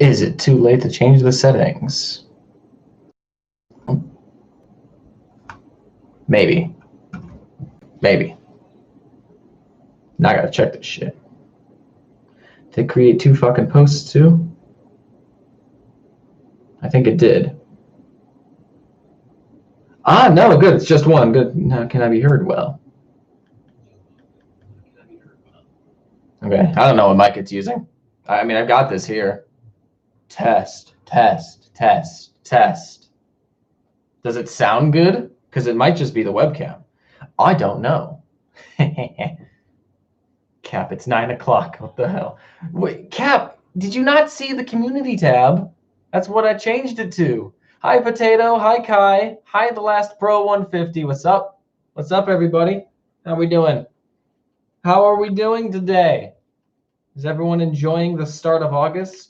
Is it too late to change the settings? Maybe. Maybe. Now I gotta check this shit. Did it create 2 fucking posts too? I think it did. Ah, no, good. It's just one. Good. Now can I be heard well? Okay. I don't know what mic it's using. I mean, I've got this here. Test, test, test, test. Does it sound good? Because it might just be the webcam. I don't know. Cap, it's 9 o'clock. What the hell? Wait, Cap, did you not see the community tab? That's what I changed it to. Hi, Potato. Hi, Kai. Hi, The Last Pro 150. What's up? What's up, everybody? How we doing? How are we doing today? Is everyone enjoying the start of August?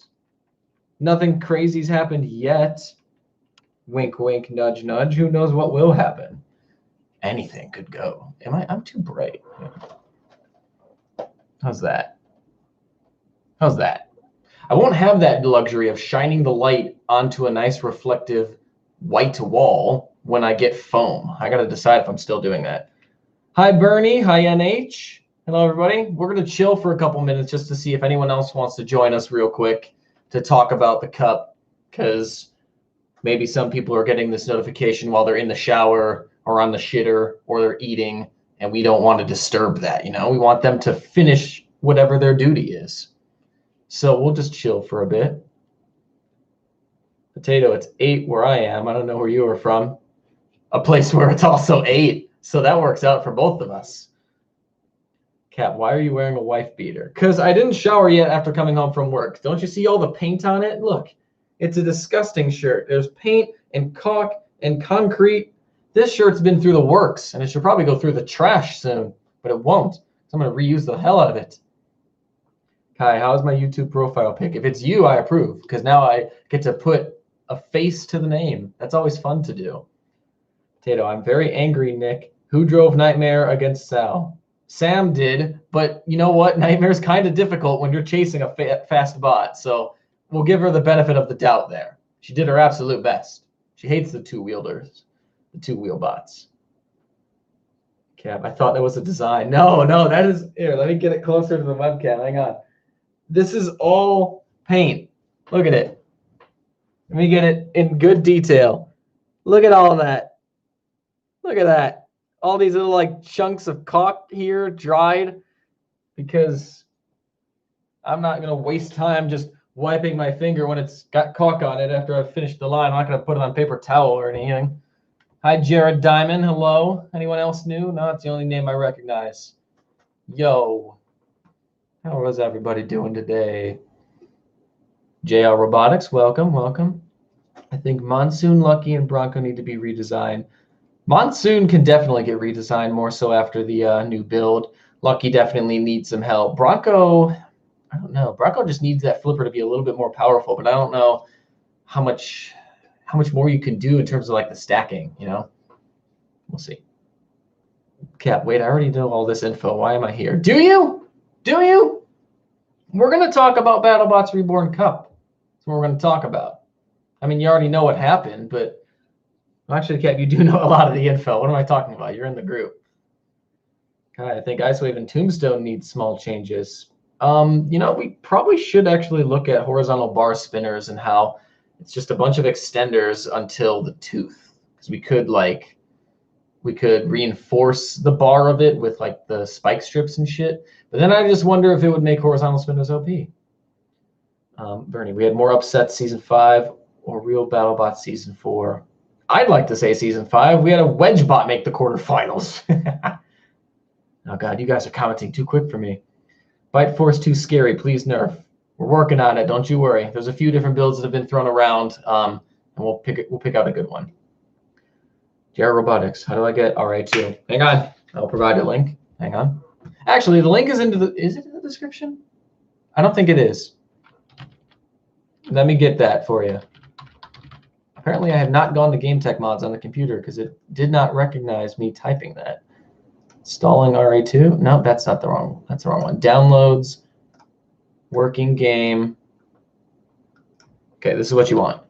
Nothing crazy's happened yet. Wink, wink, nudge, nudge. Who knows what will happen? Anything could go. I'm too bright. How's that? How's that? I won't have that luxury of shining the light onto a nice reflective white wall when I get foam. I got to decide if I'm still doing that. Hi, Bernie. Hi, NH. Hello, everybody. We're going to chill for a couple minutes just to see if anyone else wants to join us real quick to talk about the cup, because maybe some people are getting this notification while they're in the shower or on the shitter or they're eating, and we don't want to disturb that, you know? We want them to finish whatever their duty is. So we'll just chill for a bit. Potato, it's 8 where I am. I don't know where you are from. A place where it's also 8. So that works out for both of us. Kat, why are you wearing a wife beater? Because I didn't shower yet after coming home from work. Don't you see all the paint on it? Look, it's a disgusting shirt. There's paint and caulk and concrete. This shirt's been through the works, and it should probably go through the trash soon, but it won't. So I'm going to reuse the hell out of it. Kai, how's my YouTube profile pic? If it's you, I approve, because now I get to put a face to the name. That's always fun to do. Tato, I'm very angry, Nick. Who drove Nightmare against Sal? Sam did, but you know what? Nightmare's kind of difficult when you're chasing a fast bot, so we'll give her the benefit of the doubt there. She did her absolute best. She hates the two-wheelers, the two-wheel bots. Cap, I thought that was a design. No, that is... Here, let me get it closer to the webcam. Hang on. This is all paint. Look at it. Let me get it in good detail. Look at all that. Look at that. All these little like chunks of caulk here dried, because I'm not going to waste time just wiping my finger when it's got caulk on it after I've finished the line. I'm not going to put it on paper towel or anything. Hi, Jared Diamond. Hello. Anyone else new? No, it's the only name I recognize. Yo. How was everybody doing today? JL Robotics, welcome, welcome. I think Monsoon, Lucky, and Bronco need to be redesigned. Monsoon can definitely get redesigned more so after the new build. Lucky definitely needs some help. Bronco, I don't know. Bronco just needs that flipper to be a little bit more powerful, but I don't know how much more you can do in terms of like the stacking, you know? We'll see. Cap, wait, I already know all this info. Why am I here? Do you? Do you? We're going to talk about BattleBots Reborn Cup. That's what we're going to talk about. I mean, you already know what happened, but actually, Cap, you do know a lot of the info. What am I talking about? You're in the group. God, I think Icewave and Tombstone need small changes. You know, we probably should actually look at horizontal bar spinners and how it's just a bunch of extenders until the tooth. Because we could reinforce the bar of it with like the spike strips and shit. But then I just wonder if it would make horizontal spinners OP. Bernie, we had more upsets season 5 or real BattleBots season 4. I'd like to say season 5. We had a wedge bot make the quarterfinals. Oh God, you guys are commenting too quick for me. Bite Force too scary. Please nerf. We're working on it. Don't you worry. There's a few different builds that have been thrown around, and we'll pick out a good one. JR Robotics. How do I get RA2? Hang on. I'll provide a link. Hang on. Actually, the link is it in the description? I don't think it is. Let me get that for you. Apparently, I have not gone to Game Tech Mods on the computer because it did not recognize me typing that. Installing RA2? No, that's not the wrong. That's the wrong one. Downloads, working game, Okay, this is what you want.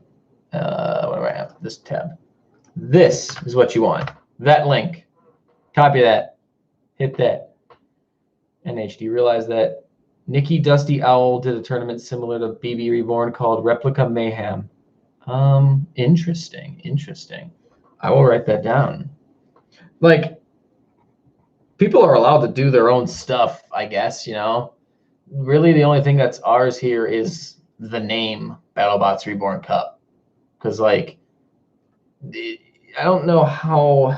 What do I have? This tab. This is what you want. That link. Copy that. Hit that. NH, do you realize that Nikki Dusty Owl did a tournament similar to BB Reborn called Replica Mayhem? Interesting. I will write that down. Like, people are allowed to do their own stuff, I guess, you know? Really, the only thing that's ours here is the name BattleBots Reborn Cup. Because, like, I don't know how...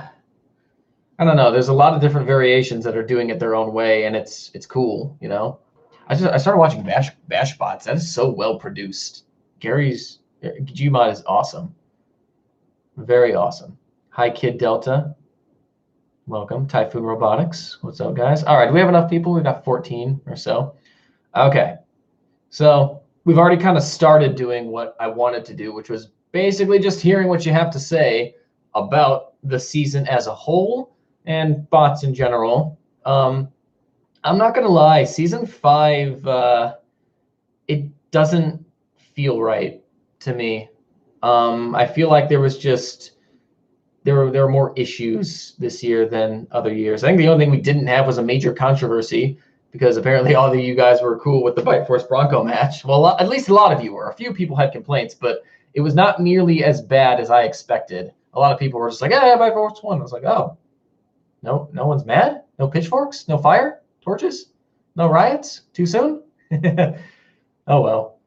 I don't know. There's a lot of different variations that are doing it their own way, and it's cool, you know? I started watching BashBots. That is so well produced. Gary's Gmod is awesome. Very awesome. Hi, Kid Delta. Welcome. Typhoon Robotics. What's up, guys? All right, do we have enough people? We've got 14 or so. Okay. So we've already kind of started doing what I wanted to do, which was basically just hearing what you have to say about the season as a whole and bots in general. I'm not going to lie. Season 5, it doesn't feel right to me. I feel like there was just... There were more issues this year than other years. I think the only thing we didn't have was a major controversy because apparently all of you guys were cool with the Bite Force Bronco match. Well, at least a lot of you were. A few people had complaints, but it was not nearly as bad as I expected. A lot of people were just like, "Yeah, Bite Force won." I was like, "Oh, no one's mad? No pitchforks? No fire? Torches? No riots? Too soon?" Oh, well.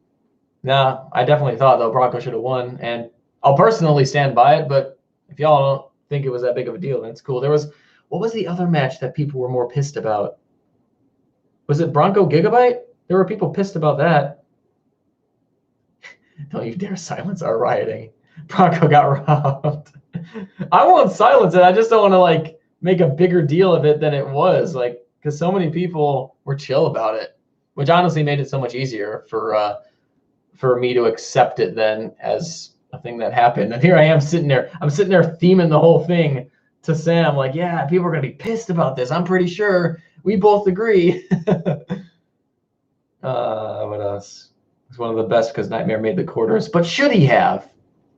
Nah, I definitely thought, though, Bronco should have won, and I'll personally stand by it, but if y'all don't think it was that big of a deal, then it's cool. What was the other match that people were more pissed about? Was it Bronco Gigabyte? There were people pissed about that. Don't you dare silence our rioting. Bronco got robbed. I won't silence it. I just don't want to like make a bigger deal of it than it was, like, because so many people were chill about it, which honestly made it so much easier for me to accept it then as a thing that happened. And here I am sitting there. I'm sitting there theming the whole thing to Sam, like, yeah, people are gonna be pissed about this. I'm pretty sure we both agree. What else? It's one of the best because Nightmare made the quarters, but should he have?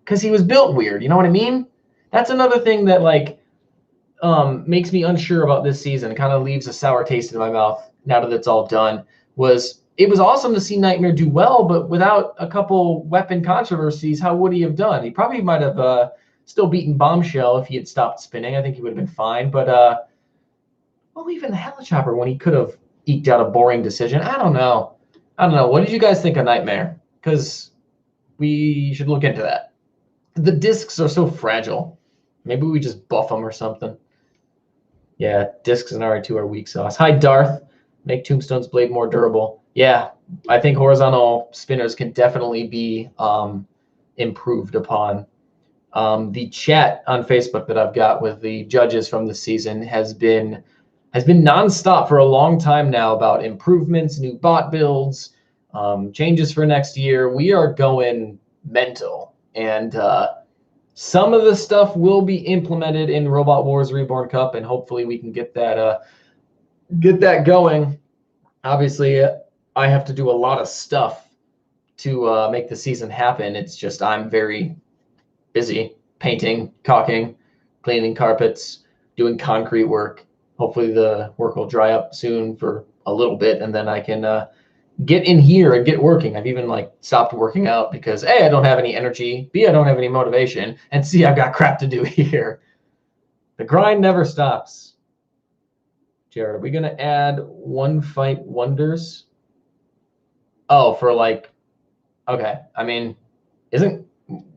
Because he was built weird. You know what I mean? That's another thing that like makes me unsure about this season. Kind of leaves a sour taste in my mouth now that it's all done. It was awesome to see Nightmare do well, but without a couple weapon controversies, how would he have done? He probably might have still beaten Bombshell if he had stopped spinning. I think he would have been fine. But, well, even the Helichopper when he could have eked out a boring decision. I don't know. What did you guys think of Nightmare? Because we should look into that. The discs are so fragile. Maybe we just buff them or something. Yeah, discs and RA2 are weak sauce. Hi, Darth. Make Tombstone's blade more durable. Yeah, I think horizontal spinners can definitely be improved upon. The chat on Facebook that I've got with the judges from the season has been nonstop for a long time now about improvements, new bot builds, changes for next year. We are going mental, and some of the stuff will be implemented in Robot Wars Reborn Cup, and hopefully we can get that going. Obviously, I have to do a lot of stuff to make the season happen. It's just I'm very busy painting, caulking, cleaning carpets, doing concrete work. Hopefully the work will dry up soon for a little bit, and then I can get in here and get working. I've even like stopped working out because A, I don't have any energy, B, I don't have any motivation, and C, I've got crap to do here. The grind never stops. Jared, are we going to add one fight wonders? Oh, for like, okay. I mean,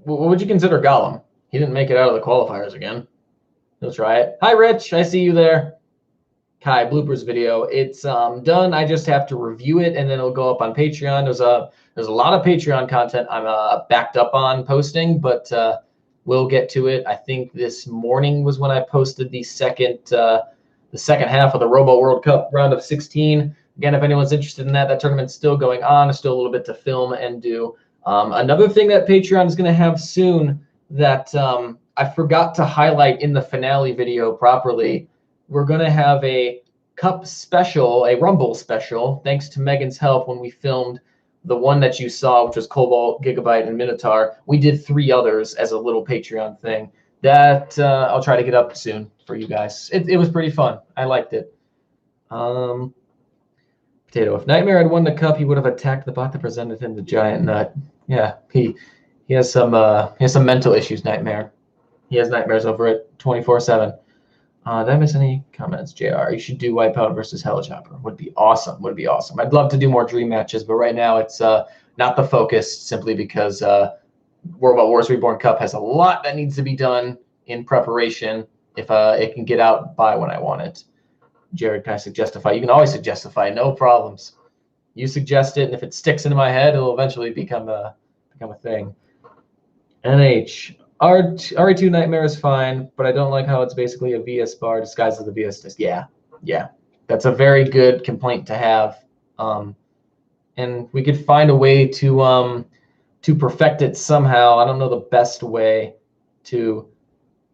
what would you consider Gollum? He didn't make it out of the qualifiers again. He'll try it. Hi, Rich. I see you there. Kai, bloopers video. It's done. I just have to review it, and then it'll go up on Patreon. There's a lot of Patreon content I'm backed up on posting, but we'll get to it. I think this morning was when I posted the second half of the Robo World Cup round of 16. Again, if anyone's interested in that, that tournament's still going on. There's still a little bit to film and do. Another thing that Patreon is going to have soon that I forgot to highlight in the finale video properly, we're going to have a Cup special, a Rumble special, thanks to Megan's help when we filmed the one that you saw, which was Cobalt, Gigabyte, and Minotaur, we did 3 others as a little Patreon thing. That I'll try to get up soon for you guys. It was pretty fun. I liked it. Potato. If Nightmare had won the cup, he would have attacked the bot that presented him the giant nut. Yeah, he has some mental issues. Nightmare. He has nightmares over it 24/7. Did I miss any comments? JR, you should do Wipeout versus Hellchopper. Would be awesome. Would be awesome. I'd love to do more dream matches, but right now it's not the focus, simply because World Wars Reborn Cup has a lot that needs to be done in preparation if it can get out by when I want it. Jared, can I suggestify? You can always suggestify, no problems. You suggest it, and if it sticks into my head, it'll eventually become a thing. NH. RE2 Nightmare is fine, but I don't like how it's basically a VS bar disguised as a VS disc. Yeah. That's a very good complaint to have. And we could find a way to perfect it somehow. I don't know the best way to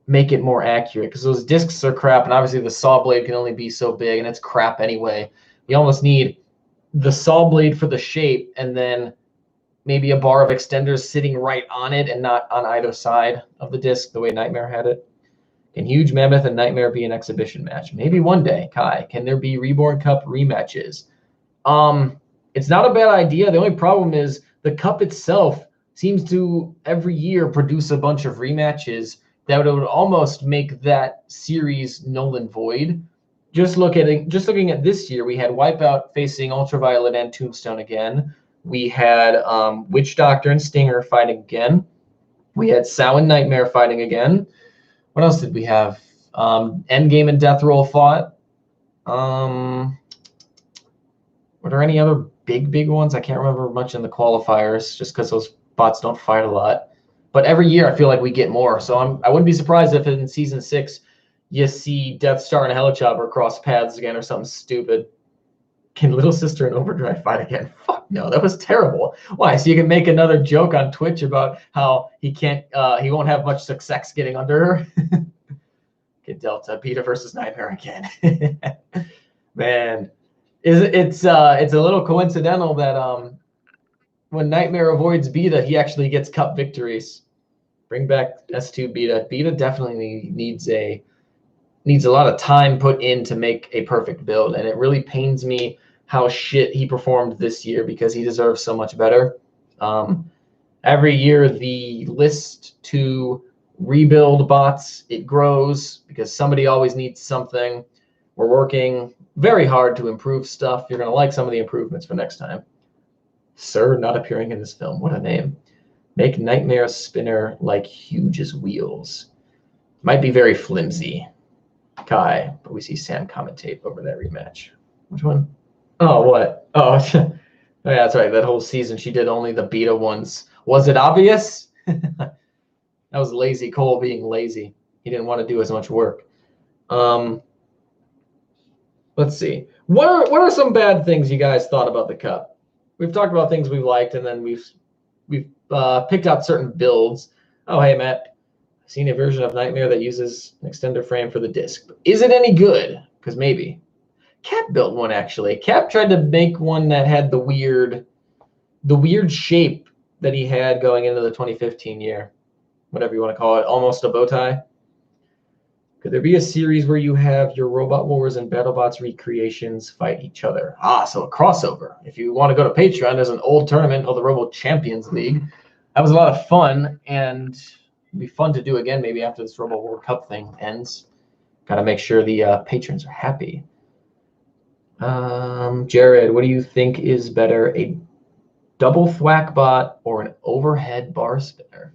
make it more accurate, because those discs are crap, and obviously the saw blade can only be so big, and it's crap anyway. You almost need the saw blade for the shape, and then maybe a bar of extenders sitting right on it and not on either side of the disc, the way Nightmare had it. Can Huge Mammoth and Nightmare be an exhibition match? Maybe one day, Kai. Can there be Reborn Cup rematches? It's not a bad idea. The only problem is the cup itself seems to every year produce a bunch of rematches that would almost make that series null and void. Just looking at this year, we had Wipeout facing Ultraviolet and Tombstone again. We had Witch Doctor and Stinger fighting again. We had Sao and Nightmare fighting again. What else did we have? Endgame and Death Roll fought. Were there any other big ones? I can't remember much in the qualifiers, just because those bots don't fight a lot. But every year I feel like we get more. So I wouldn't be surprised if in season 6 you see Death Star and Hellchopper cross paths again or something stupid. Can Little Sister and Overdrive fight again? Fuck no, that was terrible. Why? So you can make another joke on Twitch about how he won't have much success getting under her. Kid Delta, Beta versus Nightmare again. Man, it's a little coincidental that when Nightmare avoids Beta, he actually gets cup victories. Bring back S2 Beta. Beta definitely needs a lot of time put in to make a perfect build, and it really pains me how shit he performed this year, because he deserves so much better. Every year the list to rebuild bots, it grows, because somebody always needs something. We're working very hard to improve stuff. You're going to like some of the improvements for next time. Sir not appearing in this film. What a name. Make Nightmare spinner like Huge's wheels. Might be very flimsy. Kai, but we see Sam commentate over that rematch. Which one? Oh, what? Oh, yeah, that's right. That whole season she did only the Beta ones. Was it obvious? That was lazy Cole being lazy. He didn't want to do as much work. Let's see. What are some bad things you guys thought about the cup? We've talked about things we liked, and then we've picked out certain builds. Oh, hey, Matt. I've seen a version of Nightmare that uses an extender frame for the disc. Is it any good? Because maybe. Cap built one, actually. Cap tried to make one that had the weird shape that he had going into the 2015 year. Whatever you want to call it. Almost a bow tie. Could there be a series where you have your Robot Wars and BattleBots recreations fight each other? So a crossover. If you want to go to Patreon, there's an old tournament called the Robo Champions League. That was a lot of fun, and it'd be fun to do again maybe after this Robo World Cup thing ends. Got to make sure the patrons are happy. Jared, what do you think is better, a double thwack bot or an overhead bar spinner?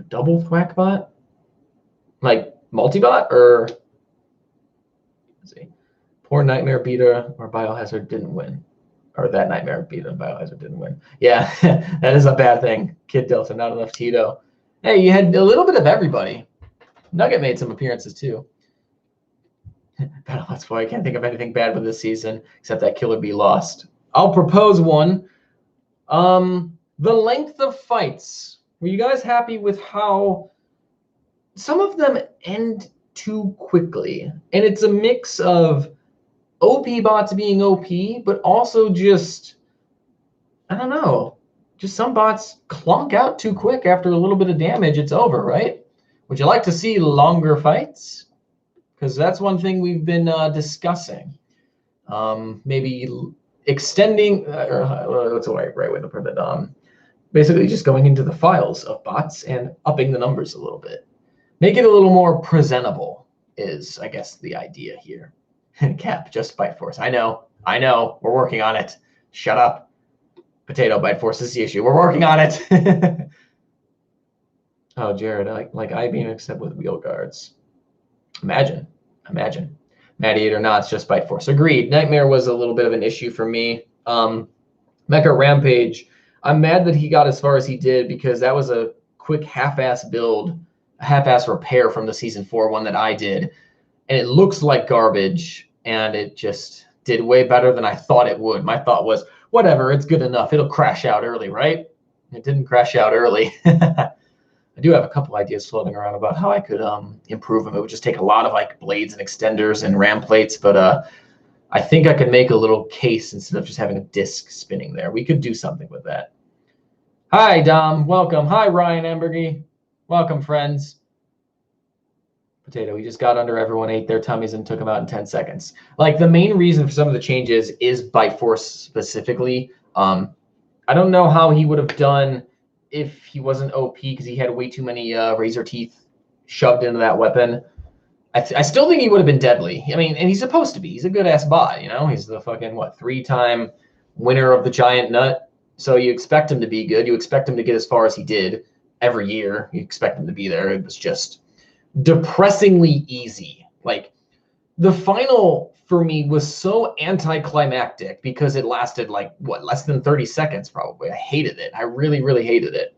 A double thwack bot? Like multi-bot, or let's see. Poor Nightmare Beta or Biohazard didn't win. Or that Nightmare Beta and Biohazard didn't win. Yeah, that is a bad thing. Kid Delta, not enough Tito. Hey, you had a little bit of everybody. Nugget made some appearances too. That's why I can't think of anything bad with this season except that Killer Bee lost. I'll propose one. The length of fights. Were you guys happy with how some of them end too quickly? And it's a mix of OP bots being OP, but also just, I don't know, just some bots clunk out too quick after a little bit of damage. It's over, right? Would you like to see longer fights? Because that's one thing we've been discussing. Maybe extending, or what's the right way to put it? Basically just going into the files of bots and upping the numbers a little bit. Make it a little more presentable is, I guess, the idea here. Cap, just Bite Force. I know, we're working on it. Shut up. Potato, Bite Force is the issue. We're working on it. Oh, Jared, like I-beam except with wheel guards. Imagine. Gladiator, not, it's just Bite Force. Agreed. Nightmare was a little bit of an issue for me. Mecha Rampage, I'm mad that he got as far as he did because that was a quick half-ass build, a half-ass repair from the Season 4 one that I did. And it looks like garbage, and it just did way better than I thought it would. My thought was, whatever, it's good enough. It'll crash out early, right? It didn't crash out early. I do have a couple ideas floating around about how I could improve them. It would just take a lot of like blades and extenders and ram plates, but I think I could make a little case instead of just having a disc spinning there. We could do something with that. Hi, Dom. Welcome. Hi, Ryan Embergy. Welcome, friends. Potato, we just got under everyone, ate their tummies, and took them out in 10 seconds. Like, the main reason for some of the changes is Bite Force specifically. I don't know how he would have done if he wasn't OP because he had way too many razor teeth shoved into that weapon. I still think he would have been deadly. I mean, and he's supposed to be. He's a good-ass bot, you know? He's the fucking, 3-time winner of the Giant Nut. So you expect him to be good. You expect him to get as far as he did every year. You expect him to be there. It was just depressingly easy. Like, the final for me was so anticlimactic because it lasted less than 30 seconds probably. I hated it. I really, really hated it.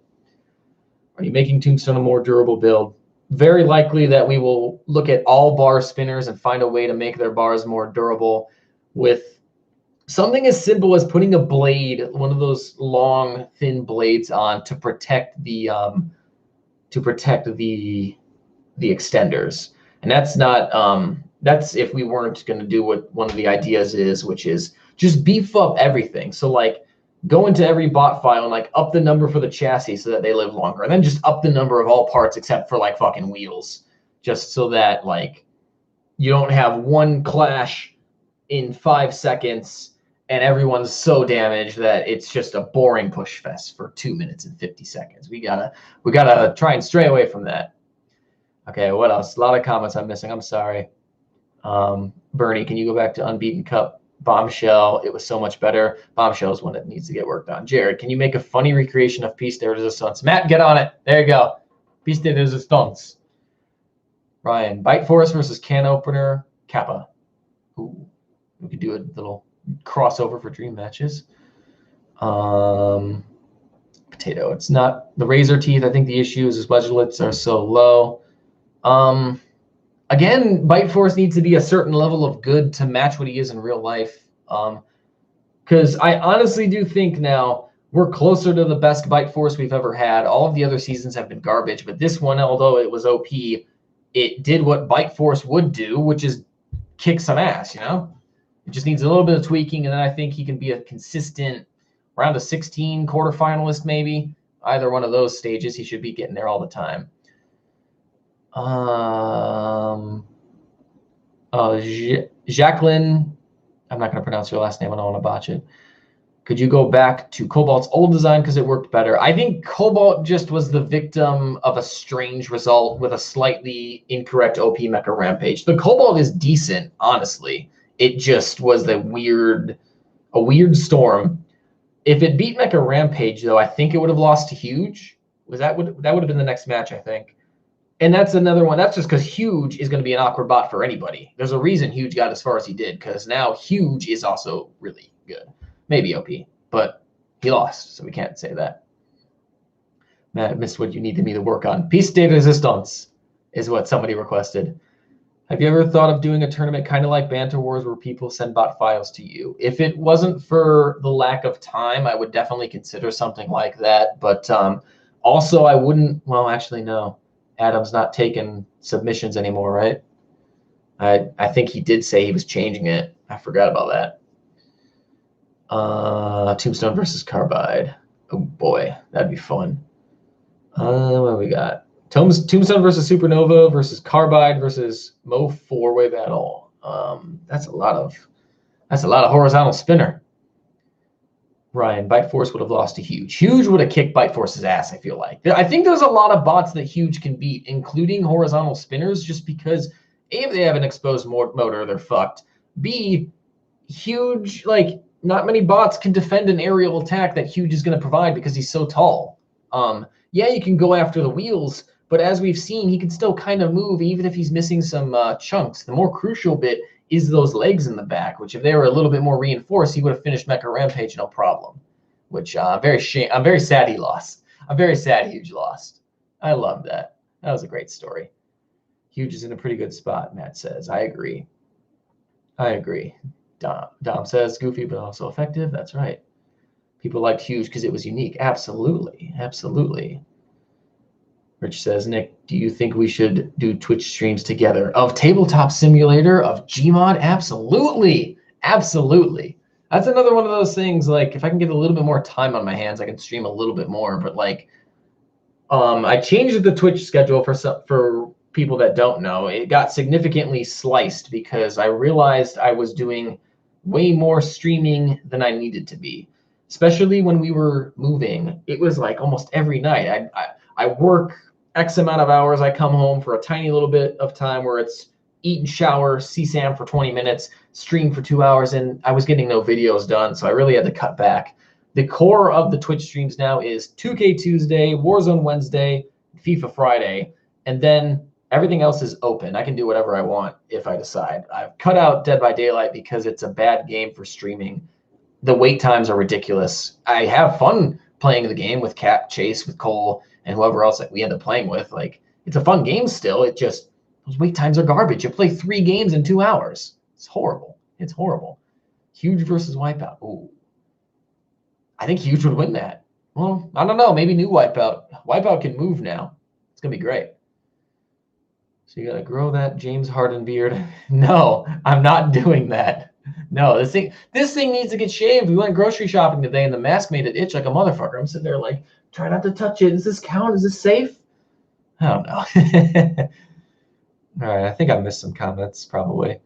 Are you making Tombstone a more durable build? Very likely that we will look at all bar spinners and find a way to make their bars more durable with something as simple as putting a blade, one of those long, thin blades on to protect the extenders. And that's not that's if we weren't going to do what one of the ideas is, which is just beef up everything. So like go into every bot file and like up the number for the chassis so that they live longer, and then just up the number of all parts except for like fucking wheels, just so that like you don't have one clash in 5 seconds and everyone's so damaged that it's just a boring push fest for 2 minutes and 50 seconds. We gotta try and stray away from that. Okay, what else? A lot of comments I'm missing. I'm sorry. Bernie, can you go back to Unbeaten Cup? Bombshell, it was so much better. Bombshell is one that needs to get worked on. Jared, can you make a funny recreation of Piece de Resistance? Matt, get on it. There you go. Piece de Resistance. Ryan, Bite Force versus Can Opener Kappa. Ooh, we could do a little crossover for dream matches. Potato, it's not the razor teeth. I think the issue is his budgets are so low. Again, Bite Force needs to be a certain level of good to match what he is in real life. Because I honestly do think now we're closer to the best Bite Force we've ever had. All of the other seasons have been garbage, but this one, although it was OP, it did what Bite Force would do, which is kick some ass, you know? It just needs a little bit of tweaking, and then I think he can be a consistent round of 16 quarterfinalist, maybe. Either one of those stages, he should be getting there all the time. Jacqueline, I'm not going to pronounce your last name. I don't want to botch it. Could you go back to Cobalt's old design because it worked better? I think Cobalt just was the victim of a strange result with a slightly incorrect OP Mecha Rampage. The Cobalt is decent, honestly. It just was a weird storm. If it beat Mecha Rampage, though, I think it would have lost to Huge. That would have been the next match, I think. And that's another one. That's just because Huge is going to be an awkward bot for anybody. There's a reason Huge got as far as he did, because now Huge is also really good. Maybe OP, but he lost, so we can't say that. Matt, I missed what you needed me to work on. Piece de Resistance is what somebody requested. Have you ever thought of doing a tournament kind of like Banter Wars where people send bot files to you? If it wasn't for the lack of time, I would definitely consider something like that. But also, I wouldn't. Well, actually, no. Adam's not taking submissions anymore, right? I think he did say he was changing it. I forgot about that. Tombstone versus Carbide. Oh boy, that'd be fun. What do we got? Tombstone versus Supernova versus Carbide versus Mo 4-way battle. That's a lot of horizontal spinner. Ryan, Bite Force would have lost to Huge. Huge would have kicked Bite Force's ass, I feel like. I think there's a lot of bots that Huge can beat, including horizontal spinners, just because A, if they have an exposed motor, they're fucked. B, Huge, like, not many bots can defend an aerial attack that Huge is going to provide because he's so tall. Yeah, you can go after the wheels, but as we've seen, he can still kind of move even if he's missing some chunks. The more crucial bit is those legs in the back, which if they were a little bit more reinforced, he would have finished Mecha Rampage no problem. Which I'm very sad he lost. I'm very sad Huge lost. I love that. That was a great story. Huge is in a pretty good spot, Matt says. I agree. Dom says goofy but also effective. That's right. People liked Huge because it was unique. Absolutely. Rich says, Nick, do you think we should do Twitch streams together of Tabletop Simulator, of Gmod? Absolutely. That's another one of those things, like, if I can get a little bit more time on my hands, I can stream a little bit more. But, like, I changed the Twitch schedule for people that don't know. It got significantly sliced because I realized I was doing way more streaming than I needed to be, especially when we were moving. It was, like, almost every night. I work X amount of hours, I come home for a tiny little bit of time where it's eat and shower, see Sam for 20 minutes, stream for 2 hours, and I was getting no videos done, so I really had to cut back. The core of the Twitch streams now is 2K Tuesday, Warzone Wednesday, FIFA Friday, and then everything else is open. I can do whatever I want if I decide. I've cut out Dead by Daylight because it's a bad game for streaming. The wait times are ridiculous. I have fun playing the game with Cap, Chase, with Cole, and whoever else that we end up playing with. Like, it's a fun game still. It just, those wait times are garbage. You play 3 games in 2 hours. It's horrible. Huge versus Wipeout. Ooh. I think Huge would win that. Well, I don't know. Maybe new Wipeout. Wipeout can move now. It's going to be great. So you got to grow that James Harden beard. No, I'm not doing that. No, this thing needs to get shaved. We went grocery shopping today, and the mask made it itch like a motherfucker. I'm sitting there like, try not to touch it. Does this count? Is this safe? I don't know. All right, I think I missed some comments probably.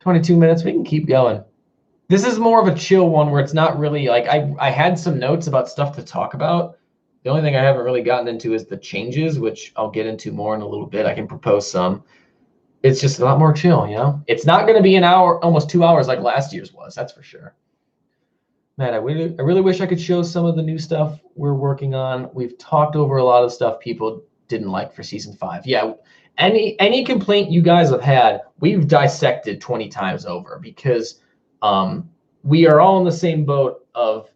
22 minutes. We can keep going. This is more of a chill one where it's not really like I had some notes about stuff to talk about. The only thing I haven't really gotten into is the changes, which I'll get into more in a little bit. I can propose some. It's just a lot more chill, you know? It's not going to be an hour, almost 2 hours like last year's was. That's for sure. Man, I really wish I could show some of the new stuff we're working on. We've talked over a lot of stuff people didn't like for season 5. Yeah, any complaint you guys have had, we've dissected 20 times over because we are all in the same boat of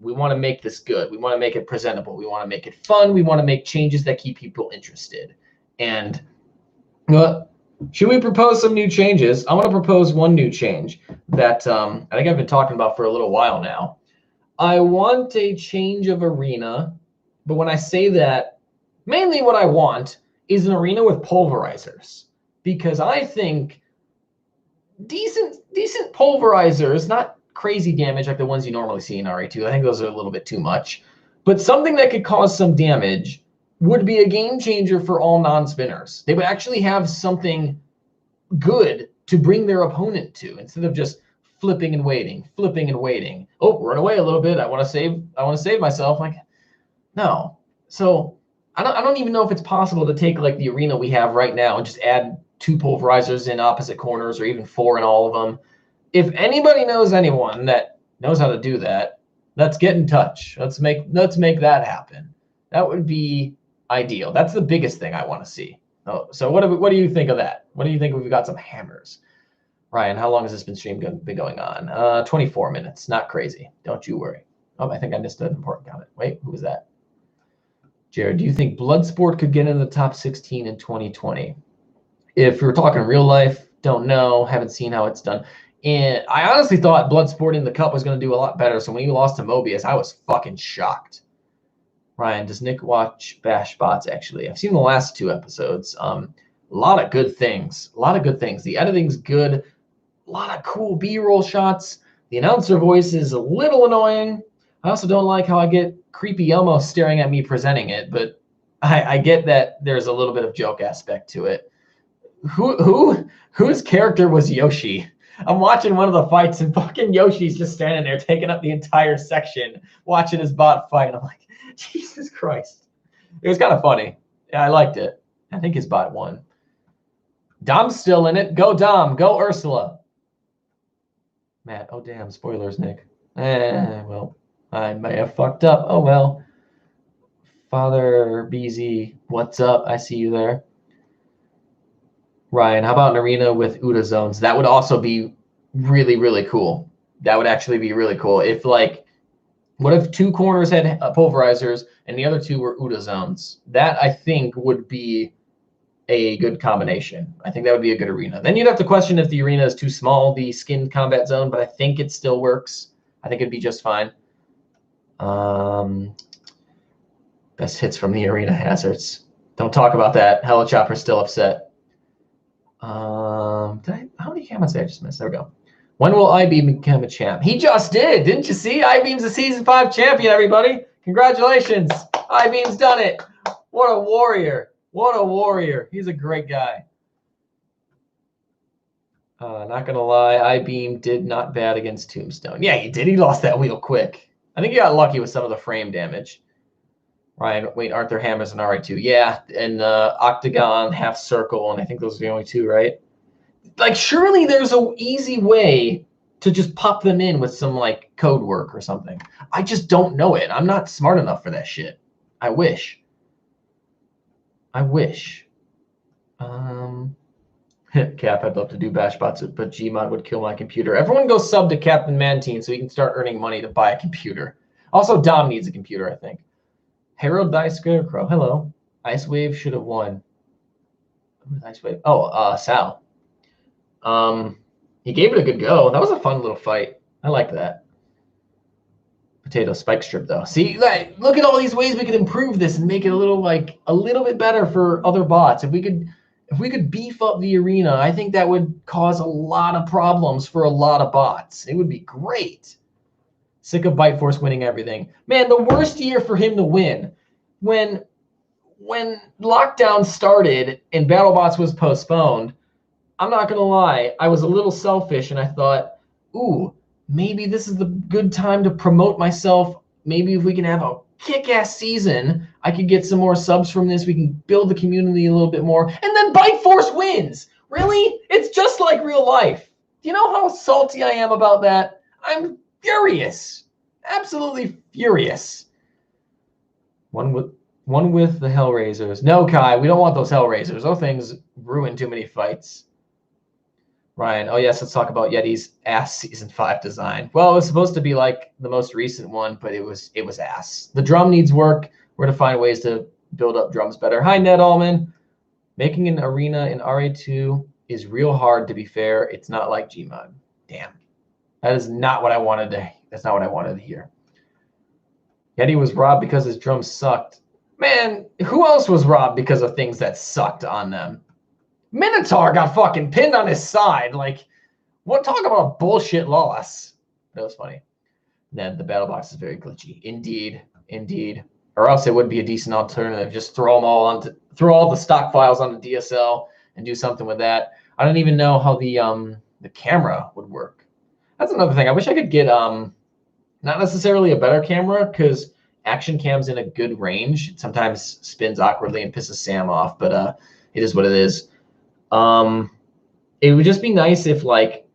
we want to make this good. We want to make it presentable. We want to make it fun. We want to make changes that keep people interested. And should we propose some new changes? I want to propose one new change that I think I've been talking about for a little while now. I want a change of arena, but when I say that, mainly what I want is an arena with pulverizers, because I think decent pulverizers, not crazy damage like the ones you normally see in RE2. I think those are a little bit too much, but something that could cause some damage would be a game changer for all non-spinners. They would actually have something good to bring their opponent to instead of just flipping and waiting. Oh, run away a little bit. I want to save myself. Like, no. So I don't even know if it's possible to take like the arena we have right now and just add 2 pulverizers in opposite corners or even 4 in all of them. If anybody knows anyone that knows how to do that, let's get in touch. Let's make that happen. That would be ideal. That's the biggest thing I want to see. Oh, so what do you think of that? What do you think if we've got some hammers? Ryan, how long has this been going on? 24 minutes. Not crazy. Don't you worry. Oh, I think I missed an important comment. Wait, who was that? Jared, do you think Bloodsport could get in the top 16 in 2020? If we're talking real life, don't know. Haven't seen how it's done. And I honestly thought Bloodsport in the Cup was going to do a lot better. So when we lost to Mobius, I was fucking shocked. Ryan, does Nick watch BattleBots? Actually, I've seen the last 2 episodes. A lot of good things. The editing's good. lot of cool B-roll shots. The announcer voice is a little annoying. I also don't like how I get creepy Elmo staring at me presenting it, but I get that there's a little bit of joke aspect to it. Whose character was Yoshi? I'm watching one of the fights and fucking Yoshi's just standing there taking up the entire section, watching his bot fight. And I'm like, Jesus Christ. It was kind of funny. Yeah, I liked it. I think his bot won. Dom's still in it. Go Dom. Go Ursula. Matt, oh damn, spoilers, Nick. Well, I may have fucked up. Oh well. Father BZ, what's up? I see you there. Ryan, how about an arena with UDA zones? That would also be really, really cool. That would actually be really cool. If like, what if 2 corners had pulverizers and the other 2 were UDA zones? That I think would be a good combination. I think that would be a good arena. Then you'd have to question if the arena is too small, the skinned combat zone, but I think it still works. I think it'd be just fine. Best hits from the arena hazards. Don't talk about that. Helichopper's still upset. How many comments did I just miss? There we go. When will iBeam become a champ? He just did. Didn't you see? iBeam's a season 5 champion, everybody. Congratulations. iBeam's done it. What a warrior. What a warrior. He's a great guy. Not going to lie, iBeam did not bad against Tombstone. Yeah, he did. He lost that wheel quick. I think he got lucky with some of the frame damage. Ryan, wait, aren't there hammers in RA2? Yeah, and octagon, half circle, and I think those are the only 2, right? Like, surely there's an easy way to just pop them in with some, like, code work or something. I just don't know it. I'm not smart enough for that shit. I wish. I wish. Cap, I'd love to do BashBots, but Gmod would kill my computer. Everyone go sub to Captain Mantine so he can start earning money to buy a computer. Also, Dom needs a computer, I think. Harold Dice Scarecrow. Hello. Ice Wave should have won. Ice Wave. Oh, Sal. He gave it a good go. That was a fun little fight. I like that. Potato spike strip though. See, like, look at all these ways we could improve this and make it a little bit better for other bots. If we could beef up the arena, I think that would cause a lot of problems for a lot of bots. It would be great. Sick of Bite Force winning everything. Man, the worst year for him to win. When lockdown started and BattleBots was postponed, I'm not going to lie, I was a little selfish and I thought, ooh, maybe this is the good time to promote myself. Maybe if we can have a kick-ass season, I could get some more subs from this. We can build the community a little bit more. And then Bite Force wins. Really? It's just like real life. Do you know how salty I am about that? I'm furious. Absolutely furious. One with the Hellraisers. No, Kai, we don't want those Hellraisers. Those things ruin too many fights. Ryan, oh yes, let's talk about Yeti's ass season 5 design. Well, it was supposed to be like the most recent one, but it was ass. The drum needs work. We're going to find ways to build up drums better. Hi, Ned Allman. Making an arena in RA2 is real hard, to be fair. It's not like Gmod. Damn. That is not what I wanted to. That's not what I wanted to hear. Yeti was robbed because his drums sucked. Man, who else was robbed because of things that sucked on them? Minotaur got fucking pinned on his side. Like, what? Talk about a bullshit loss. That was funny. Then the BattleBots is very glitchy. Indeed, indeed. Or else it would be a decent alternative. Just throw all the stock files onto DSL and do something with that. I don't even know how the camera would work. That's another thing. I wish I could get not necessarily a better camera, because action cam's in a good range. It sometimes spins awkwardly and pisses Sam off, but it is what it is. It would just be nice if like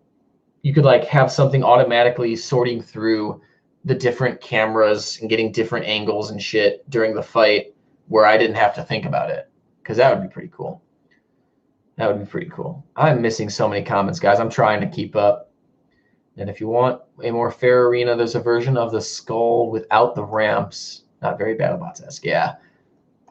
you could like have something automatically sorting through the different cameras and getting different angles and shit during the fight where I didn't have to think about it, because that would be pretty cool. That would be pretty cool. I'm missing so many comments, guys. I'm trying to keep up. And if you want a more fair arena, there's a version of the skull without the ramps. Not very BattleBots-esque. Yeah.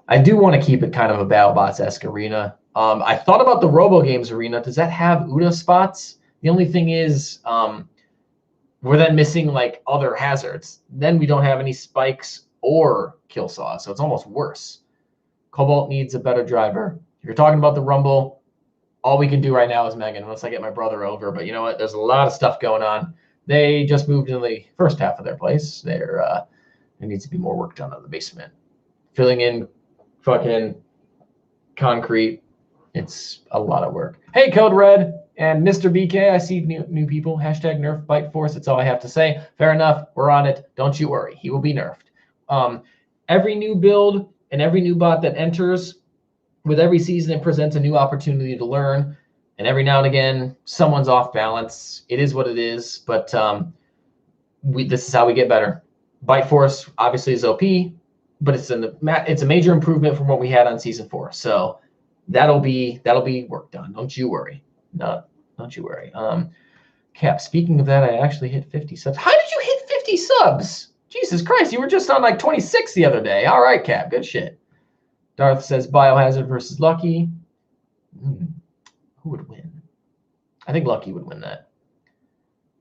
I do want to keep it kind of a BattleBots-esque arena. I thought about the Robo Games arena. Does that have UDA spots? The only thing is we're then missing like other hazards. Then we don't have any spikes or kill saws, so it's almost worse. Cobalt needs a better driver. If you're talking about the Rumble, all we can do right now is Megan, once I get my brother over. But you know what? There's a lot of stuff going on. They just moved in the first half of their place. There needs to be more work done on the basement. Filling in fucking concrete. It's a lot of work. Hey, Code Red and Mr. BK, I see new people. Hashtag nerf Bite Force. That's all I have to say. Fair enough. We're on it. Don't you worry. He will be nerfed. Every new build and every new bot that enters, with every season, it presents a new opportunity to learn. And every now and again, someone's off balance. It is what it is. But this is how we get better. Bite Force obviously is OP, but it's a major improvement from what we had on season 4. So that'll be work done. Don't you worry. No, don't you worry. Cap, speaking of that, I actually hit 50 subs. How did you hit 50 subs? Jesus Christ, you were just on like 26 the other day. All right, Cap, good shit. Darth says Biohazard versus Lucky. Who would win? I think Lucky would win that.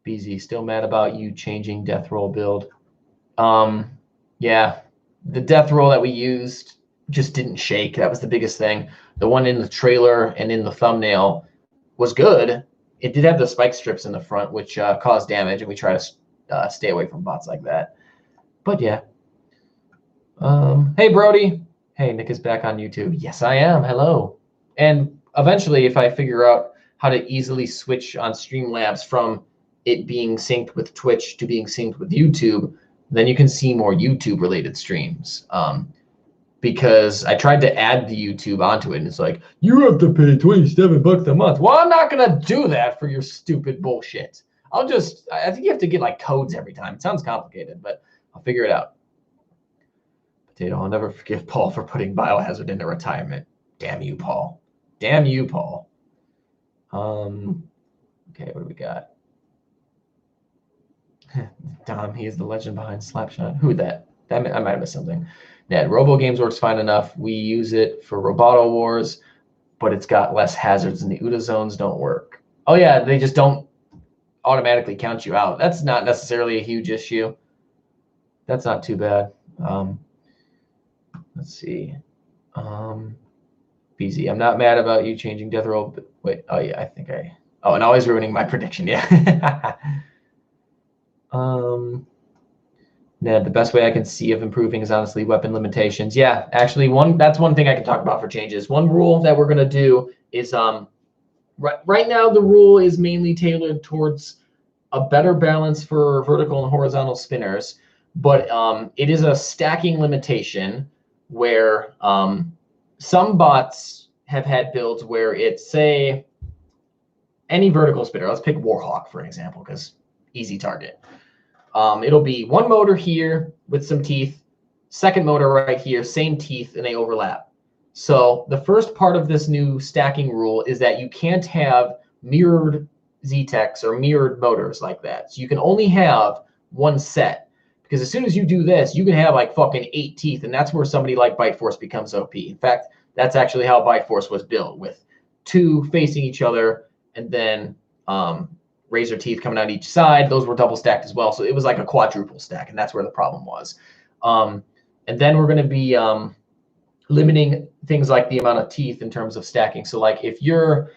BZ, still mad about you changing death roll build. Yeah, the death roll that we used just didn't shake. That was the biggest thing. The one in the trailer and in the thumbnail was good. It did have the spike strips in the front, which caused damage, and we try to stay away from bots like that. But yeah. Hey, Brody. Hey, Nick is back on YouTube. Yes, I am. Hello. And eventually, if I figure out how to easily switch on Streamlabs from it being synced with Twitch to being synced with YouTube, then you can see more YouTube-related streams. Because I tried to add the YouTube onto it, and it's like, you have to pay $27 a month. Well, I'm not going to do that for your stupid bullshit. I think you have to get like codes every time. It sounds complicated, but I'll figure it out. Potato, I'll never forgive Paul for putting Biohazard into retirement. Damn you, Paul. Damn you, Paul. Okay, what do we got? Dom, he is the legend behind Slapshot. Who that? I might have missed something. Ned, Robo Games works fine enough. We use it for Roboto Wars, but it's got less hazards and the UDA zones don't work. Oh yeah, they just don't automatically count you out. That's not necessarily a huge issue. That's not too bad. Let's see. BZ, I'm not mad about you changing death roll. But wait, oh yeah, and always ruining my prediction. Yeah. Ned, the best way I can see of improving is honestly weapon limitations. Yeah, actually, that's one thing I can talk about for changes. One rule that we're gonna do is right now the rule is mainly tailored towards a better balance for vertical and horizontal spinners, but it is a stacking limitation where some bots have had builds where it's, say, any vertical spinner. Let's pick Warhawk for an example, because easy target. It'll be one motor here with some teeth, second motor right here, same teeth, and they overlap. So the first part of this new stacking rule is that you can't have mirrored Z-Techs or mirrored motors like that. So you can only have one set. Because as soon as you do this, you can have like fucking 8 teeth, and that's where somebody like Bite Force becomes OP. In fact, that's actually how Bite Force was built, with 2 facing each other, and then razor teeth coming out each side. Those were double stacked as well. So it was like a quadruple stack, and that's where the problem was. And then we're going to be limiting things like the amount of teeth in terms of stacking. So like if you're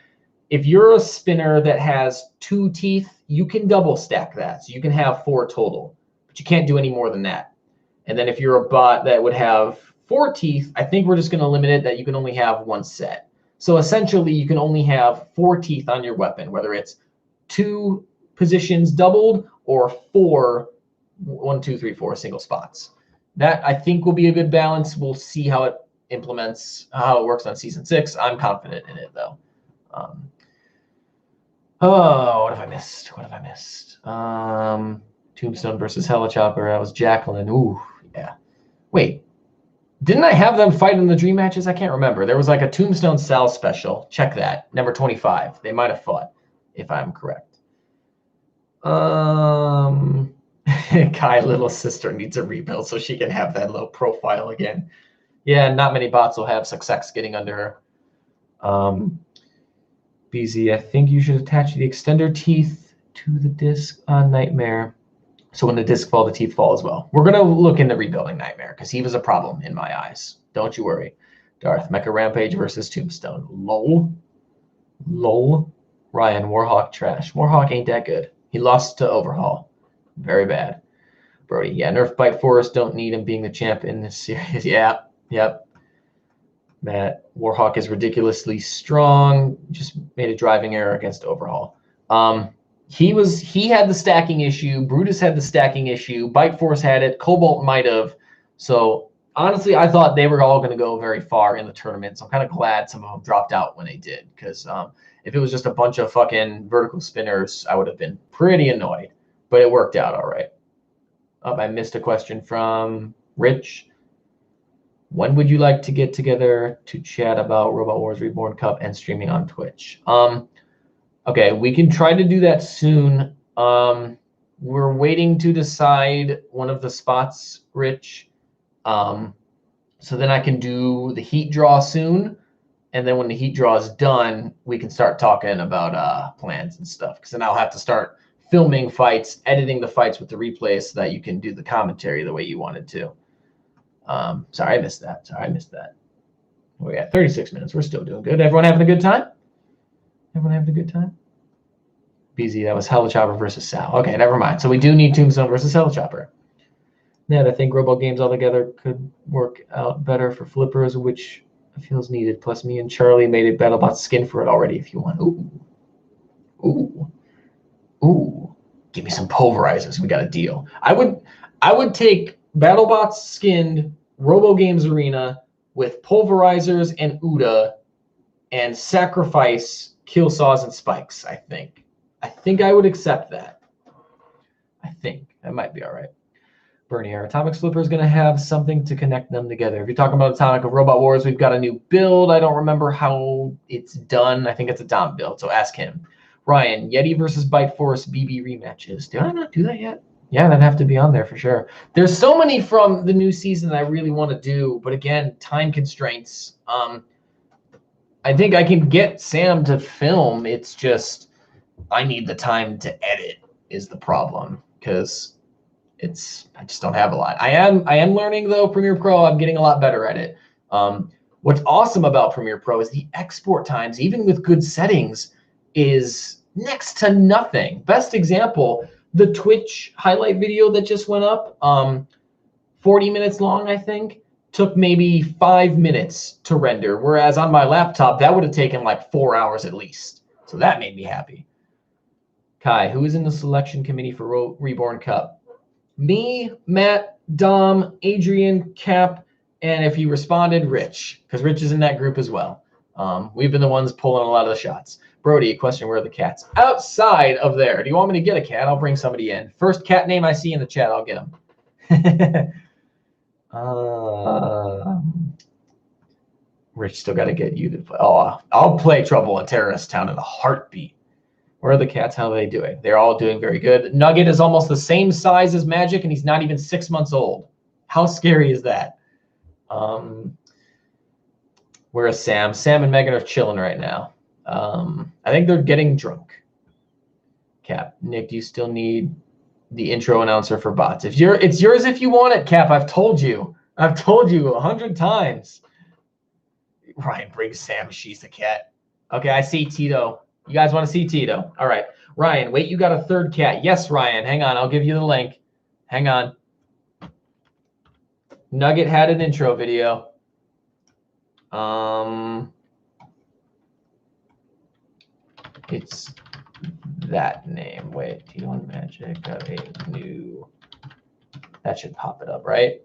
a spinner that has 2 teeth, you can double stack that. So you can have 4 total, but you can't do any more than that. And then if you're a bot that would have 4 teeth, I think we're just going to limit it that you can only have 1 set. So essentially you can only have 4 teeth on your weapon, whether it's 2 positions doubled or 4, 1, 2, 3, 4 single spots. That I think will be a good balance. We'll see how it implements, how it works on season 6. I'm confident in it though. Oh, what have I missed? What have I missed? Tombstone versus Helichopper. That was Jacqueline. Ooh, yeah. Wait, didn't I have them fight in the dream matches? I can't remember. There was like a Tombstone Sal special. Check that. Number 25. They might have fought, if I'm correct. Kai, little sister, needs a rebuild so she can have that low profile again. Yeah, not many bots will have success getting under her. BZ, I think you should attach the extender teeth to the disc on Nightmare. So when the disc fall, the teeth fall as well. We're going to look into rebuilding Nightmare because he was a problem in my eyes. Don't you worry. Darth, Mecha Rampage versus Tombstone. Lol. Lol. Ryan, Warhawk trash. Warhawk ain't that good. He lost to Overhaul. Very bad. Brody, yeah, nerf Bite Force. Don't need him being the champ in this series. Yeah, yep. Matt, Warhawk is ridiculously strong. Just made a driving error against Overhaul. He had the stacking issue. Brutus had the stacking issue. Bite Force had it. Cobalt might have. So honestly, I thought they were all going to go very far in the tournament. So I'm kind of glad some of them dropped out when they did. Because if it was just a bunch of fucking vertical spinners, I would have been pretty annoyed. But it worked out all right. Oh, I missed a question from Rich. When would you like to get together to chat about Robot Wars Reborn Cup and streaming on Twitch? Okay, we can try to do that soon. We're waiting to decide one of the spots, Rich. So then I can do the heat draw soon. And then when the heat draw is done, we can start talking about plans and stuff. Because then I'll have to start filming fights, editing the fights with the replays so that you can do the commentary the way you wanted to. Sorry, I missed that. We're at 36 minutes. We're still doing good. Everyone having a good time? BZ, that was Helichopper versus Sal. Okay, never mind. So we do need Tombstone versus Helichopper. Ned, I think robot games altogether could work out better for flippers, which feels needed. Plus, me and Charlie made a BattleBots skin for it already if you want. Ooh. Give me some pulverizers. We got a deal. I would take BattleBots skinned Robo Games Arena with pulverizers and UDA and sacrifice kill saws and spikes, I think. I think I would accept that. I think that might be all right. Bernie, our Atomic Flipper is going to have something to connect them together. If you're talking about Atomic of Robot Wars, we've got a new build. I don't remember how it's done. I think it's a Dom build, so ask him. Ryan, Yeti versus Bite Force BB rematches. Did I not do that yet? Yeah, that'd have to be on there for sure. There's so many from the new season that I really want to do, but again, time constraints. I think I can get Sam to film. It's just I need the time to edit is the problem because I just don't have a lot. I am learning though Premiere Pro. I'm getting a lot better at it. What's awesome about Premiere Pro is the export times, even with good settings, is next to nothing. Best example, the Twitch highlight video that just went up, 40 minutes long, I think, took maybe 5 minutes to render, whereas on my laptop, that would have taken like 4 hours at least. So that made me happy. Kai, who is in the selection committee for Reborn Cup? Me, Matt, Dom, Adrian, Cap, and if you responded, Rich, because Rich is in that group as well. We've been the ones pulling a lot of the shots. Brody, question, where are the cats? Outside of there. Do you want me to get a cat? I'll bring somebody in. First cat name I see in the chat, I'll get him. Rich still got to get you to play. Oh, I'll play Trouble in Terrorist Town in a heartbeat. Where are the cats? How are they doing? They're all doing very good. Nugget is almost the same size as Magic, and he's not even 6 months old. How scary is that? Where is Sam? Sam and Megan are chilling right now. I think they're getting drunk. Cap, Nick, do you still need the intro announcer for bots? It's yours if you want it, Cap. I've told you 100 times. Ryan brings Sam. She's the cat. Okay, I see Tito. You guys want to see Tito? All right. Ryan, wait, you got a third cat. Yes, Ryan. Hang on. I'll give you the link. Hang on. Nugget had an intro video. It's that name. Wait, Tito and Magic got a new. That should pop it up, right?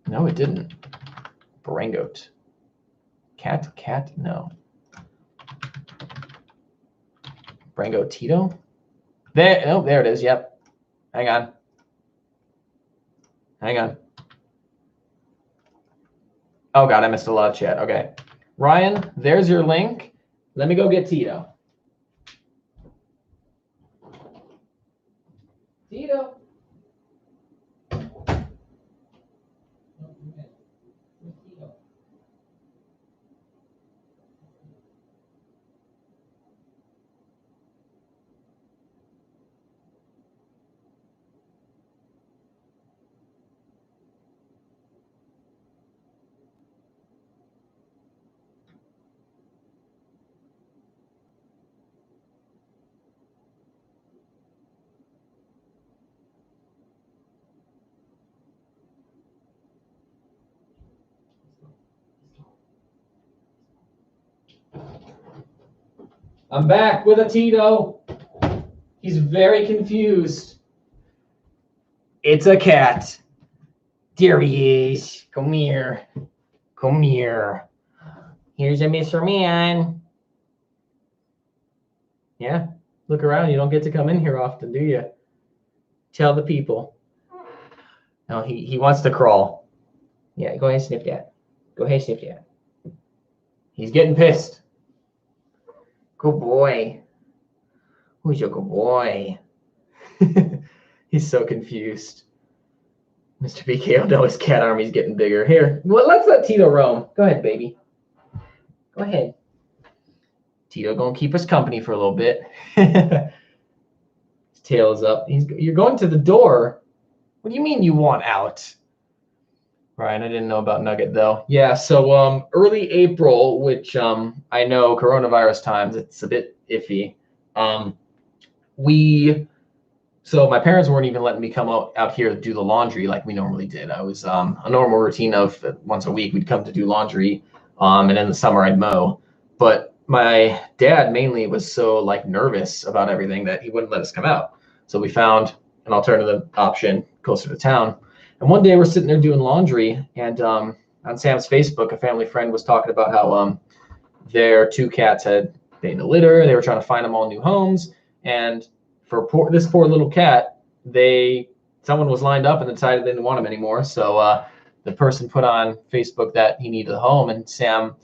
No, it didn't. Barangoat. Cat? No. Brango Tito? There, oh, there it is. Yep. Hang on. Oh, God, I missed a lot of chat. Okay. Ryan, there's your link. Let me go get Tito. Tito. I'm back with a Tito. He's very confused. It's a cat. There he is. Come here. Come here. Here's a Mr. Man. Yeah, look around. You don't get to come in here often, do you? Tell the people. No, he wants to crawl. Yeah, go ahead and sniff that. Go ahead and sniff that. He's getting pissed. Good boy. Who's your good boy? He's so confused. Mr. BKO, no, his cat army's getting bigger. Here, well, let's let Tito roam. Go ahead, baby. Go ahead. Tito gonna keep us company for a little bit. His tail is up. You're going to the door. What do you mean you want out? Ryan, I didn't know about Nugget though. Yeah, so early April, which I know coronavirus times, it's a bit iffy. So my parents weren't even letting me come out here to do the laundry like we normally did. I was a normal routine of once a week we'd come to do laundry, and in the summer I'd mow. But my dad mainly was so like nervous about everything that he wouldn't let us come out. So we found an alternative option closer to town. And one day we're sitting there doing laundry, and on Sam's Facebook, a family friend was talking about how their two cats had been in a litter. They were trying to find them all new homes, and for this poor little cat, someone was lined up and decided they didn't want him anymore. So the person put on Facebook that he needed a home, and Sam,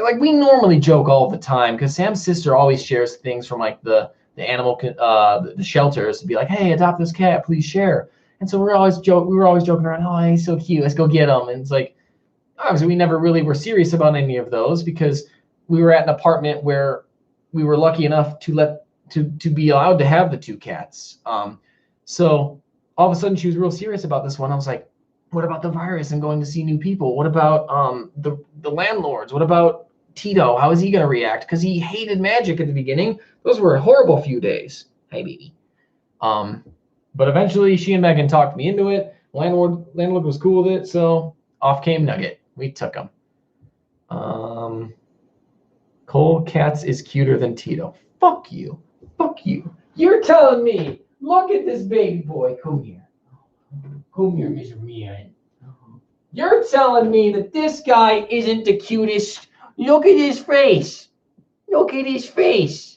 like we normally joke all the time because Sam's sister always shares things from like the animal the shelters to be like, hey, adopt this cat, please share. And so we were always joking around, oh, he's so cute, let's go get him. And it's like, obviously we never really were serious about any of those because we were at an apartment where we were lucky enough to be allowed to have the two cats. So all of a sudden she was real serious about this one. I was like, what about the virus and going to see new people? What about the landlords? What about Tito? How is he going to react? Because he hated magic at the beginning. Those were a horrible few days. Hey, baby. But eventually she and Megan talked me into it. Landlord was cool with it, so off came Nugget. We took him. Cole Katz is cuter than Tito. Fuck you. Fuck you. You're telling me. Look at this baby boy. Come here. Come here, Mr. Man. You're telling me that this guy isn't the cutest. Look at his face. Look at his face.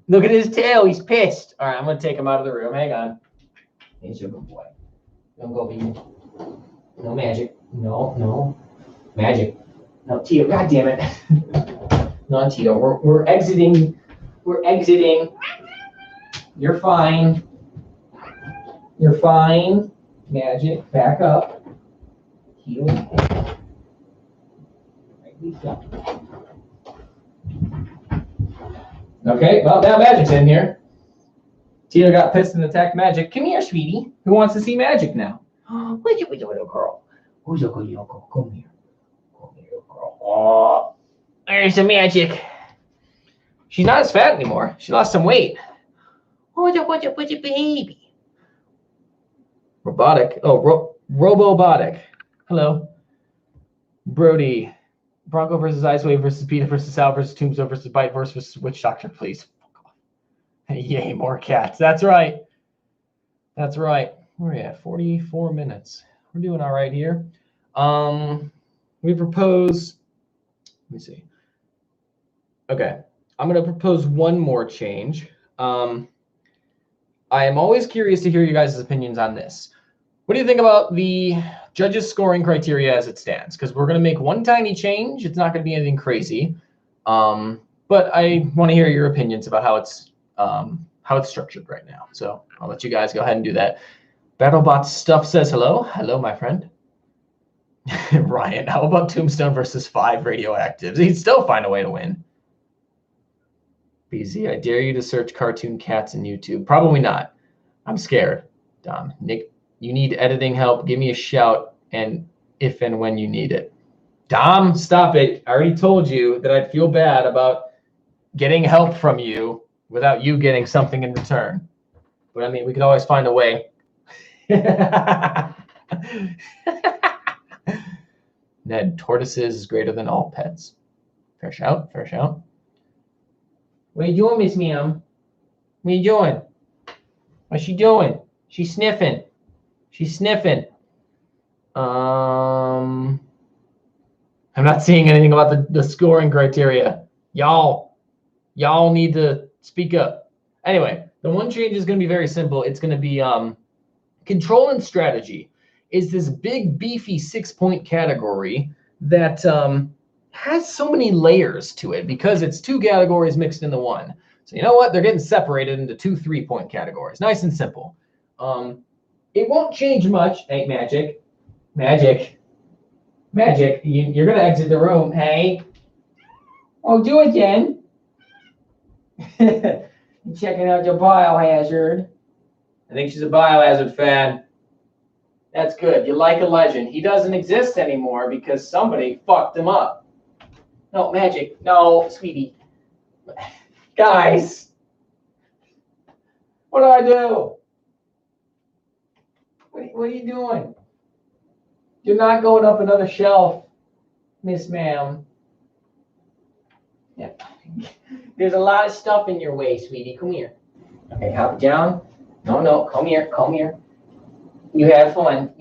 Look at his tail. He's pissed. All right, I'm going to take him out of the room. Hang on. He's your good boy. Don't go, baby. No magic. No. Magic. No, Tito. God damn it. No, Tito. We're exiting. We're exiting. You're fine. You're fine. Magic. Back up. Tito. Right, go. Okay, well, now Magic's in here. Tito got pissed and attacked Magic. Come here, sweetie. Who wants to see Magic now? Where's your little girl? Who's your little girl? Come here. Come here, little girl. Oh, there's the Magic. She's not as fat anymore. She lost some weight. What's your baby? Robotic. Oh, Robobotic. Hello. Brody. Bronco versus Icewave versus Peter versus Sal versus Tombstone versus Bite versus Witch Doctor, please. Fuck off. Yay, more cats. That's right. That's right. Where are we at? 44 minutes. We're doing all right here. We propose. Let me see. Okay. I'm going to propose one more change. I am always curious to hear you guys' opinions on this. What do you think about the judges' scoring criteria as it stands? Because we're going to make one tiny change. It's not going to be anything crazy. But I want to hear your opinions about how it's structured right now. So I'll let you guys go ahead and do that. BattleBots stuff says hello. Hello, my friend. Ryan, how about Tombstone versus 5 radioactives? He'd still find a way to win. BZ, I dare you to search cartoon cats in YouTube. Probably not. I'm scared. Nick, you need editing help. Give me a shout, and if and when you need it. Dom, stop it. I already told you that I'd feel bad about getting help from you without you getting something in return. But I mean, we could always find a way. Ned, tortoises is greater than all pets. Fair shout, fair shout. What are you doing, Miss Ma'am? What are you doing? What's she doing? She's sniffing. She's sniffing. I'm not seeing anything about the scoring criteria. Y'all need to speak up. Anyway, the one change is going to be very simple. It's going to be control and strategy is this big, beefy 6-point category that has so many layers to it because it's 2 categories mixed into one. So you know what? They're getting separated into 2 3-point categories. Nice and simple. It won't change much. Hey, Magic. You're going to exit the room. Hey. Oh, do it, Jen. Checking out your Biohazard. I think she's a Biohazard fan. That's good. You like a legend. He doesn't exist anymore because somebody fucked him up. No, Magic. No, sweetie. Guys. What do I do? What are you doing? You're not going up another shelf, Miss Ma'am. Yeah. There's a lot of stuff in your way, sweetie. Come here. Okay, hop down. No, come here. You had fun,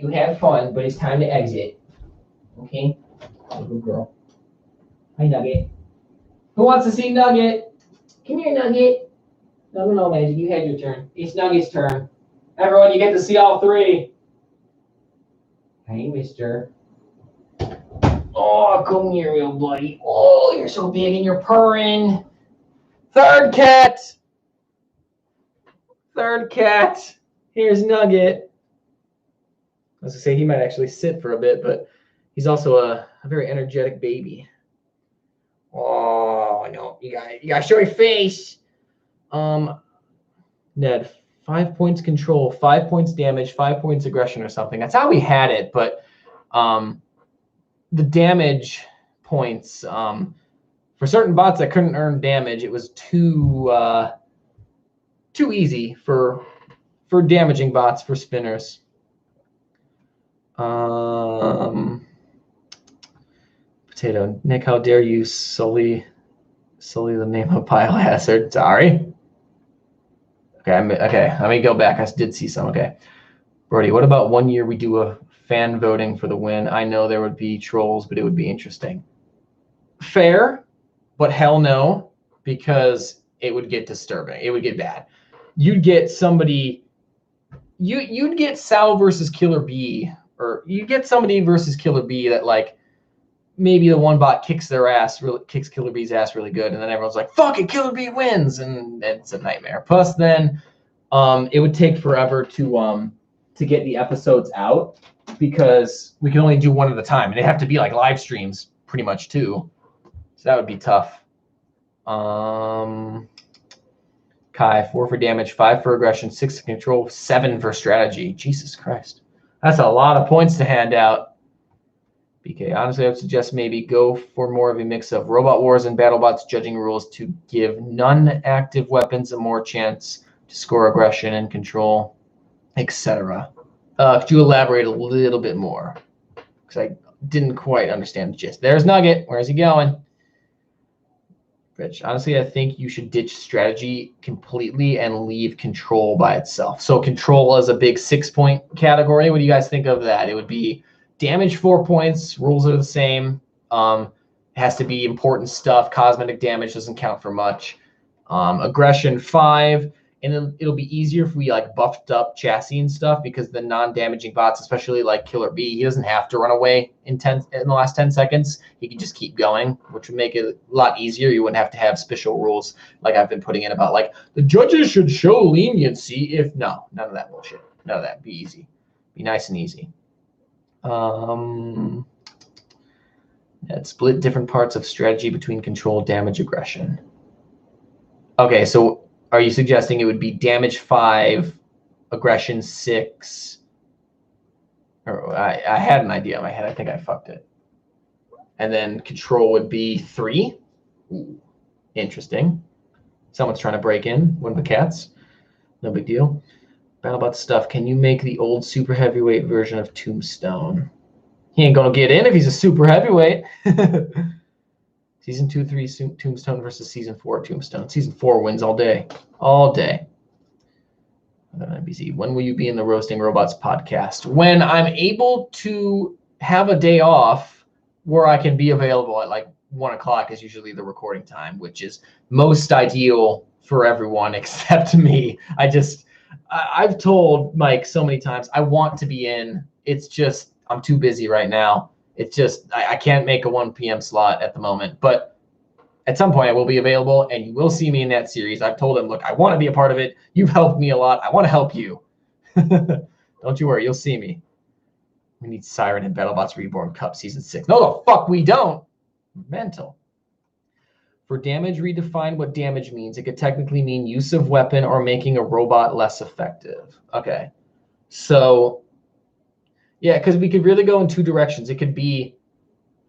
but it's time to exit. Okay? Good girl. Hi, Nugget. Who wants to see Nugget? Come here, Nugget. No, Magic. You had your turn. It's Nugget's turn. Everyone, you get to see all 3. Hey, mister. Oh, come here, little buddy. Oh, you're so big and you're purring. Third cat. Here's Nugget. I was going to say he might actually sit for a bit, but he's also a very energetic baby. Oh, no. You got to show your face. Ned, 5 points control, 5 points damage, 5 points aggression or something. That's how we had it, but the damage points, for certain bots that couldn't earn damage, it was too easy for damaging bots, for spinners. Potato, Nick, how dare you sully the name of Biohazard? Sorry. Okay, let me go back. I did see some. Okay. Brody, what about one year we do a fan voting for the win? I know there would be trolls, but it would be interesting. Fair, but hell no, because it would get disturbing. It would get bad. You'd get somebody, you'd get Sal versus Killer Bee, or you get somebody versus Killer Bee that, like, maybe the one bot kicks Killer Bee's ass really good, and then everyone's like, fuck it, Killer Bee wins, and it's a nightmare. Plus then it would take forever to get the episodes out because we can only do one at a time, and they have to be like live streams pretty much too. So that would be tough. Kai, 4 for damage, 5 for aggression, 6 to control, 7 for strategy. Jesus Christ. That's a lot of points to hand out. BK, honestly, I would suggest maybe go for more of a mix of Robot Wars and BattleBots judging rules to give non-active weapons a more chance to score aggression and control, etc. Could you elaborate a little bit more? Because I didn't quite understand the gist. There's Nugget. Where's he going? Rich, honestly, I think you should ditch strategy completely and leave control by itself. So control is a big 6-point category. What do you guys think of that? It would be damage 4 points. Rules are the same. It has to be important stuff. Cosmetic damage doesn't count for much. Aggression 5. And then it'll be easier if we like buffed up chassis and stuff because the non-damaging bots, especially like Killer Bee, he doesn't have to run away in the last 10 seconds. He can just keep going, which would make it a lot easier. You wouldn't have to have special rules like I've been putting in about like the judges should show leniency if none of that bullshit. None of that. Be easy. Be nice and easy. Yeah, split different parts of strategy between control, damage, aggression. Okay, so are you suggesting it would be damage 5, aggression 6? Or I had an idea in my head. I think I fucked it. And then control would be 3. Ooh, interesting. Someone's trying to break in. One of the cats. No big deal. BattleBots stuff. Can you make the old super heavyweight version of Tombstone? He ain't gonna get in if he's a super heavyweight. He's Season 2, 3 Tombstone versus Season 4 Tombstone. Season 4 wins all day. All day. NBC. When will you be in the Roasting Robots podcast? When I'm able to have a day off where I can be available at like 1 o'clock is usually the recording time, which is most ideal for everyone except me. I've told Mike so many times I want to be in. It's just I'm too busy right now. It's just I can't make a 1 p.m. slot at the moment. But at some point I will be available and you will see me in that series. I've told him, look, I want to be a part of it. You've helped me a lot. I want to help you. Don't you worry, you'll see me. We need Siren and BattleBots Reborn Cup Season 6. No, the fuck we don't. Mental. For damage, redefine what damage means. It could technically mean use of weapon or making a robot less effective. Okay. So, yeah, because we could really go in 2 directions. It could be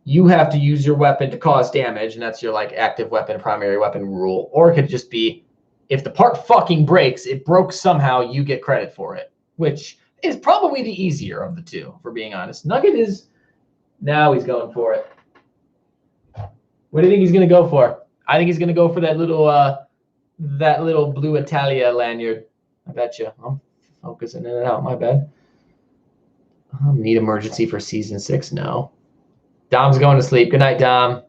you have to use your weapon to cause damage, and that's your like active weapon, primary weapon rule. Or it could just be if the part fucking breaks, it broke somehow, you get credit for it, which is probably the easier of the 2, for being honest. Nugget is now he's going for it. What do you think he's gonna go for? I think he's gonna go for that little blue Italia lanyard. I bet you. I'm focusing in and out. My bad. Need emergency for Season 6? No. Dom's going to sleep. Good night, Dom.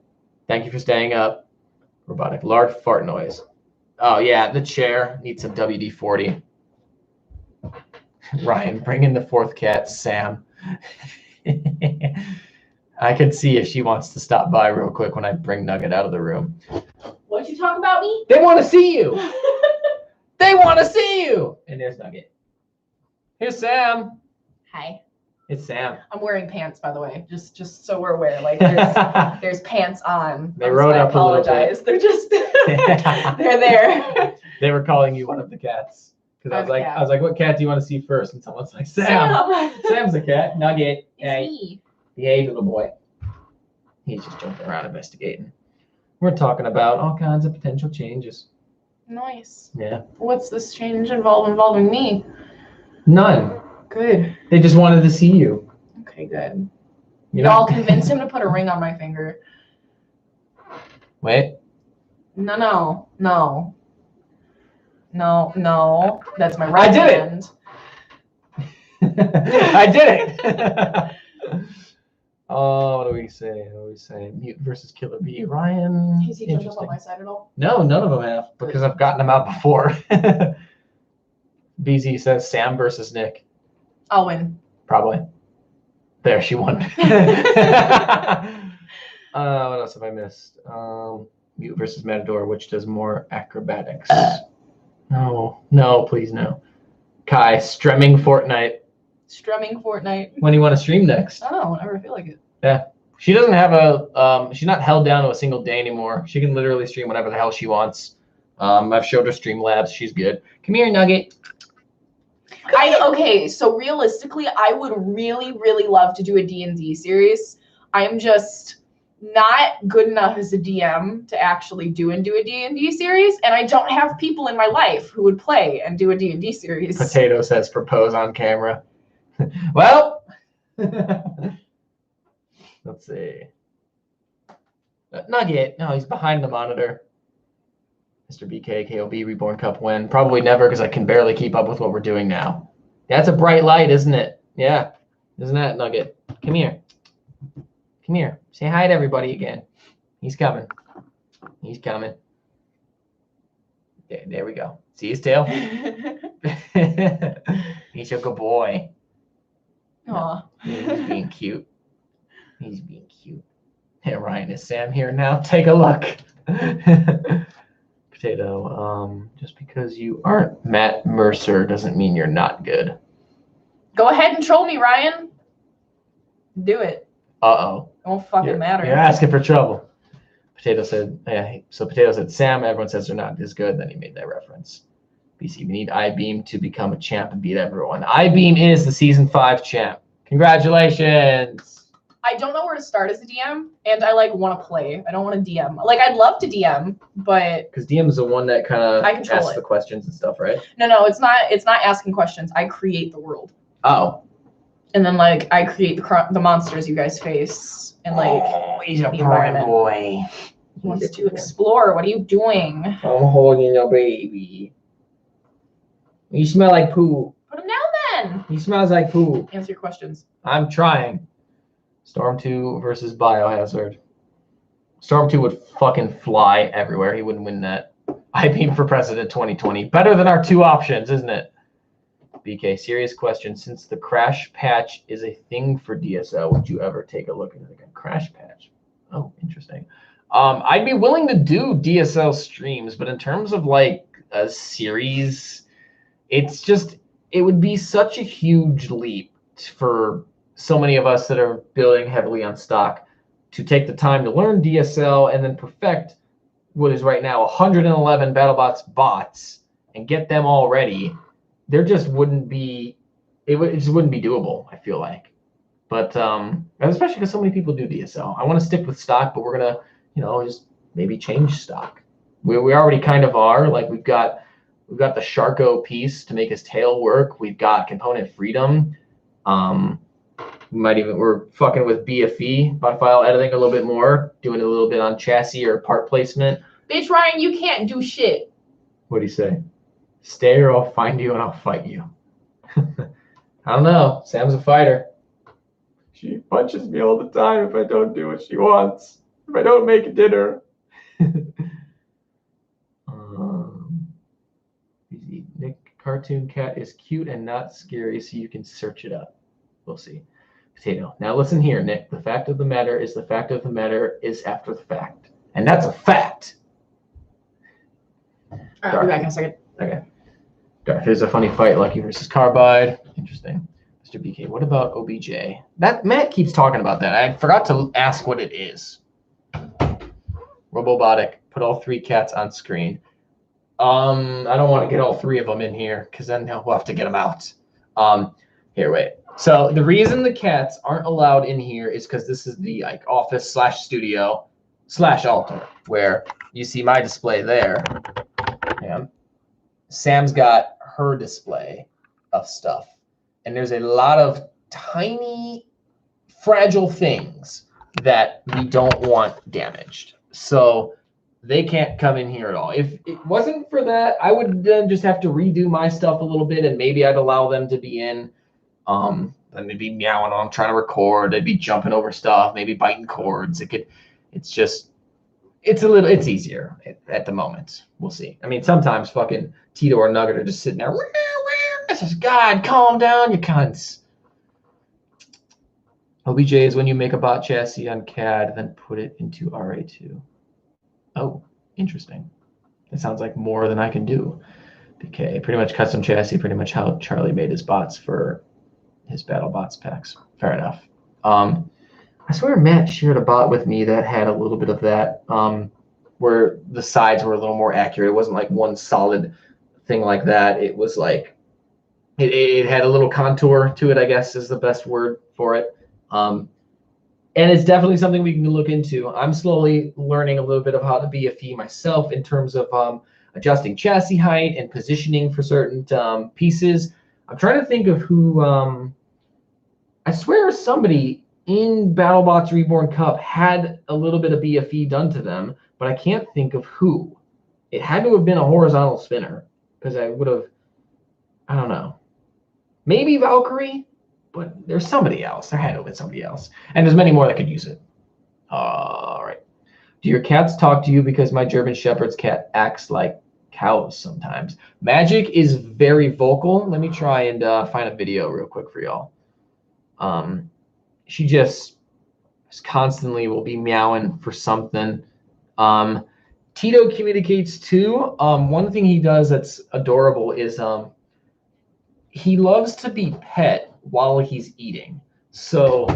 Thank you for staying up. Robotic. Large fart noise. Oh, yeah, the chair needs some WD-40. Ryan, bring in the 4th cat, Sam. I could see if she wants to stop by real quick when I bring Nugget out of the room. What'd you talk about me? They want to see you. They want to see you. And there's Nugget. Here's Sam. Hi. It's Sam. I'm wearing pants, by the way, just so we're aware. Like there's pants on. They rode up a little bit. They're just they're there. They were calling you one of the cats because I was like, what cat do you want to see first? And someone's like, Sam. Sam's a cat. Nugget. It's me. Behave, little boy. He's just jumping around investigating. We're talking about all kinds of potential changes. Nice. Yeah. What's this change involving me? None. Good. They just wanted to see you. Okay, good. You Y'all convinced him to put a ring on my finger. Wait. No. That's my right hand. I did it. Oh, what do we say? Mute versus Killer Bee. Ryan. Has he jumped up on my side at all? No, none of them have because I've gotten them out before. BZ says Sam versus Nick. I'll win. Probably. There, she won. What else have I missed? Mute versus Matador, which does more acrobatics? No, please no. Kai, strumming Fortnite. When do you want to stream next? I don't know, whenever I feel like it. Yeah. She doesn't have she's not held down to a single day anymore. She can literally stream whatever the hell she wants. I've showed her Streamlabs. She's good. Come here, Nugget. Okay, so realistically, I would really, really love to do a D&D series. I'm just not good enough as a DM to actually do a D&D series, and I don't have people in my life who would play and do a D&D series. Potato says propose on camera. Well, let's see. Nugget. No, he's behind the monitor. Mr. BK, KOB, Reborn Cup win. Probably never because I can barely keep up with what we're doing now. That's a bright light, isn't it? Yeah. Isn't that, Nugget? Come here. Come here. Say hi to everybody again. He's coming. There we go. See his tail? He's a good boy. Aw. He's being cute. Hey, Ryan, is Sam here now? Take a look. Potato, just because you aren't Matt Mercer doesn't mean you're not good. Go ahead and troll me, Ryan. Do it. Uh-oh. It won't fucking matter. You're asking for trouble. Potato said, Potato said, Sam, everyone says they're not as good. Then he made that reference. BC, we need I-Beam to become a champ and beat everyone. I-Beam is the Season 5 champ. Congratulations. I don't know where to start as a DM, and I want to play. I don't want to DM. I'd love to DM, but because DM is the one that kind of asks it. the questions and stuff, right? No, it's not. It's not asking questions. I create the world. Oh. And then I create the monsters you guys face, and he's a the environment. boy. He wants to explore. What are you doing? I'm holding your baby. You smell like poo. Put him down then. He smells like poo. Answer your questions. I'm trying. Storm 2 versus Biohazard. Storm 2 would fucking fly everywhere. He wouldn't win that. I beam for president 2020. Better than our two options, isn't it? BK, serious question. Since the crash patch is a thing for DSL, would you ever take a look at it again? Crash patch. Oh, interesting. I'd be willing to do DSL streams, but in terms of like a series, it's just, it would be such a huge leap for so many of us that are building heavily on stock to take the time to learn DSL and then perfect what is right now 111 BattleBots bots and get them all ready. There just wouldn't be, it just wouldn't be doable, I feel like. But especially because so many people do DSL. I want to stick with stock, but we're going to, just maybe change stock. We already kind of are. Like we've got the Sharko piece to make his tail work. We've got component freedom. We're fucking with BFE, by file editing a little bit more, doing a little bit on chassis or part placement. Bitch, Ryan, you can't do shit. What do you say? Stay or I'll find you and I'll fight you. I don't know. Sam's a fighter. She punches me all the time if I don't do what she wants. If I don't make dinner. Nick Cartoon Cat is cute and not scary, so you can search it up. We'll see. Potato. Now listen here, Nick. The fact of the matter is the fact of the matter is after the fact. And that's a fact. All right, I'll be back in a second. Okay. Darth, here's a funny fight, Lucky versus Carbide. Interesting. Mr. BK, what about OBJ? That Matt keeps talking about that. I forgot to ask what it is. Robobotic, put all three cats on screen. I don't want to get all three of them in here because then we'll have to get them out. Here, wait. So the reason the cats aren't allowed in here is because this is the like office / studio / altar where you see my display there. Yeah. Sam's got her display of stuff. And there's a lot of tiny, fragile things that we don't want damaged. So they can't come in here at all. If it wasn't for that, I would just have to redo my stuff a little bit, and maybe I'd allow them to be in. And they'd be meowing on, trying to record. They'd be jumping over stuff, maybe biting cords. It's easier at the moment. We'll see. I mean, sometimes fucking Tito or Nugget are just sitting there. It's just, God, calm down, you cunts. OBJ is when you make a bot chassis on CAD, then put it into RA2. Oh, interesting. That sounds like more than I can do. Okay, pretty much custom chassis, pretty much how Charlie made his bots for his BattleBots packs. Fair enough. I swear Matt shared a bot with me that had a little bit of that, where the sides were a little more accurate. It wasn't like one solid thing like that. It was like, it had a little contour to it, I guess is the best word for it. And it's definitely something we can look into. I'm slowly learning a little bit of how to be a fee myself in terms of adjusting chassis height and positioning for certain pieces. I'm trying to think of who, I swear somebody in BattleBots Reborn Cup had a little bit of BFE done to them, but I can't think of who. It had to have been a horizontal spinner because I would have, I don't know. Maybe Valkyrie, but there's somebody else. There had to have been somebody else. And there's many more that could use it. All right. Do your cats talk to you? Because my German Shepherd's cat acts like cows sometimes. Magic is very vocal. Let me try and find a video real quick for y'all. She just constantly will be meowing for something. Tito communicates too. One thing he does that's adorable is he loves to be pet while he's eating. So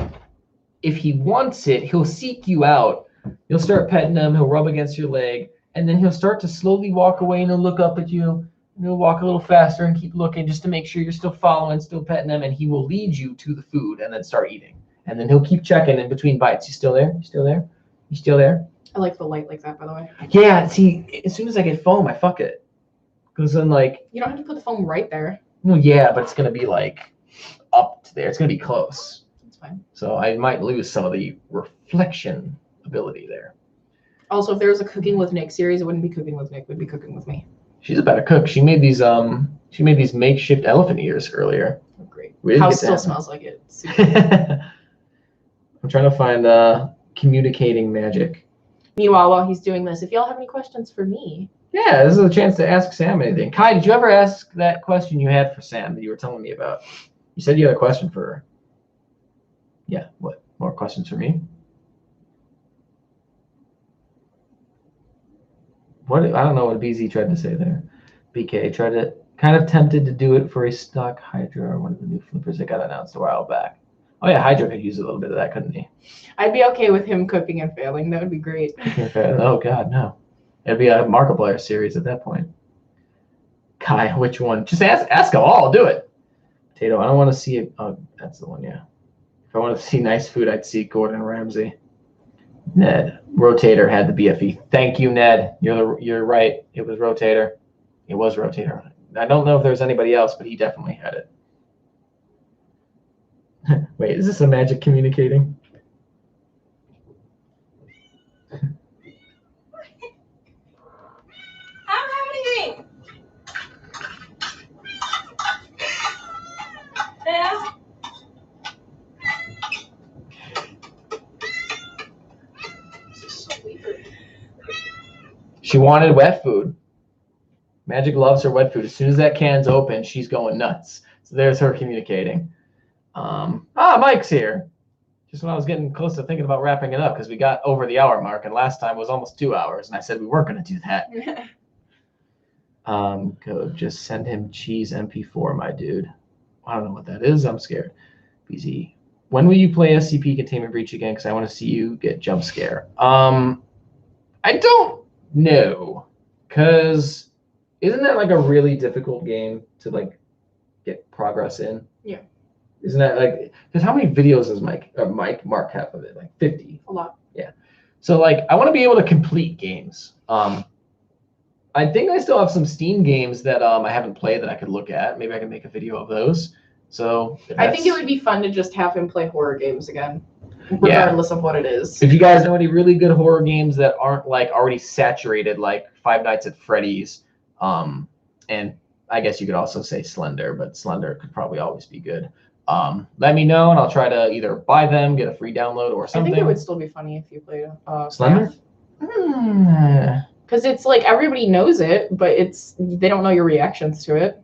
if he wants it, he'll seek you out. You'll start petting him. He'll rub against your leg. And then he'll start to slowly walk away and he'll look up at you. And he'll walk a little faster and keep looking just to make sure you're still following, still petting him. And he will lead you to the food and then start eating. And then he'll keep checking in between bites. You still there? You still there? You still there? I like the light like that, by the way. Yeah, see, as soon as I get foam, I fuck it. Because then, like... You don't have to put the foam right there. Well, yeah, but it's going to be, like, up to there. It's going to be close. That's fine. So I might lose some of the reflection ability there. Also, if there was a Cooking with Nick series, it wouldn't be Cooking with Nick, it would be Cooking with me. She's a better cook. She made these makeshift elephant ears earlier. Oh, great. We didn't House get to still have smells like it. I'm trying to find communicating magic. Meanwhile, while he's doing this, if y'all have any questions for me. Yeah, this is a chance to ask Sam anything. Kai, did you ever ask that question you had for Sam that you were telling me about? You said you had a question for her. Yeah, what? More questions for me? What? I don't know what BZ tried to say there. BK tried to, kind of tempted to do it for a stock Hydra or one of the new flippers that got announced a while back. Oh yeah, Hydra could use a little bit of that, couldn't he? I'd be okay with him cooking and failing. That would be great. Oh god, no. It'd be a Markiplier series at that point. Kai, which one? Just ask them all. I'll do it. Potato, I don't want to see it. Oh, that's the one, yeah. If I want to see nice food, I'd see Gordon Ramsay. Ned, Rotator had the BFE. Thank you, Ned. You're right. It was Rotator. It was Rotator. I don't know if there's anybody else, but he definitely had it. Wait, is this a magic communicating? I don't have anything. Yeah. This is so weird. She wanted wet food. Magic loves her wet food. As soon as that can's open, she's going nuts. So there's her communicating. Mike's here. Just when I was getting close to thinking about wrapping it up because we got over the hour mark, and last time was almost 2 hours, and I said we weren't going to do that. Go just send him cheese MP4, my dude. I don't know what that is. I'm scared. BZ. When will you play SCP Containment Breach again? Because I want to see you get jump scare. I don't know. Because isn't that like a really difficult game to like get progress in? Yeah. Isn't that like, because how many videos does Mark have of it? Like 50? A lot. Yeah. So like, I want to be able to complete games. I think I still have some Steam games that I haven't played that I could look at. Maybe I can make a video of those. So I think it would be fun to just have him play horror games again, regardless of what it is. If you guys know any really good horror games that aren't like already saturated, like Five Nights at Freddy's, and I guess you could also say Slender, but Slender could probably always be good. Let me know, and I'll try to either buy them, get a free download, or something. I think it would still be funny if you played Slender. Because it's like everybody knows it, but they don't know your reactions to it.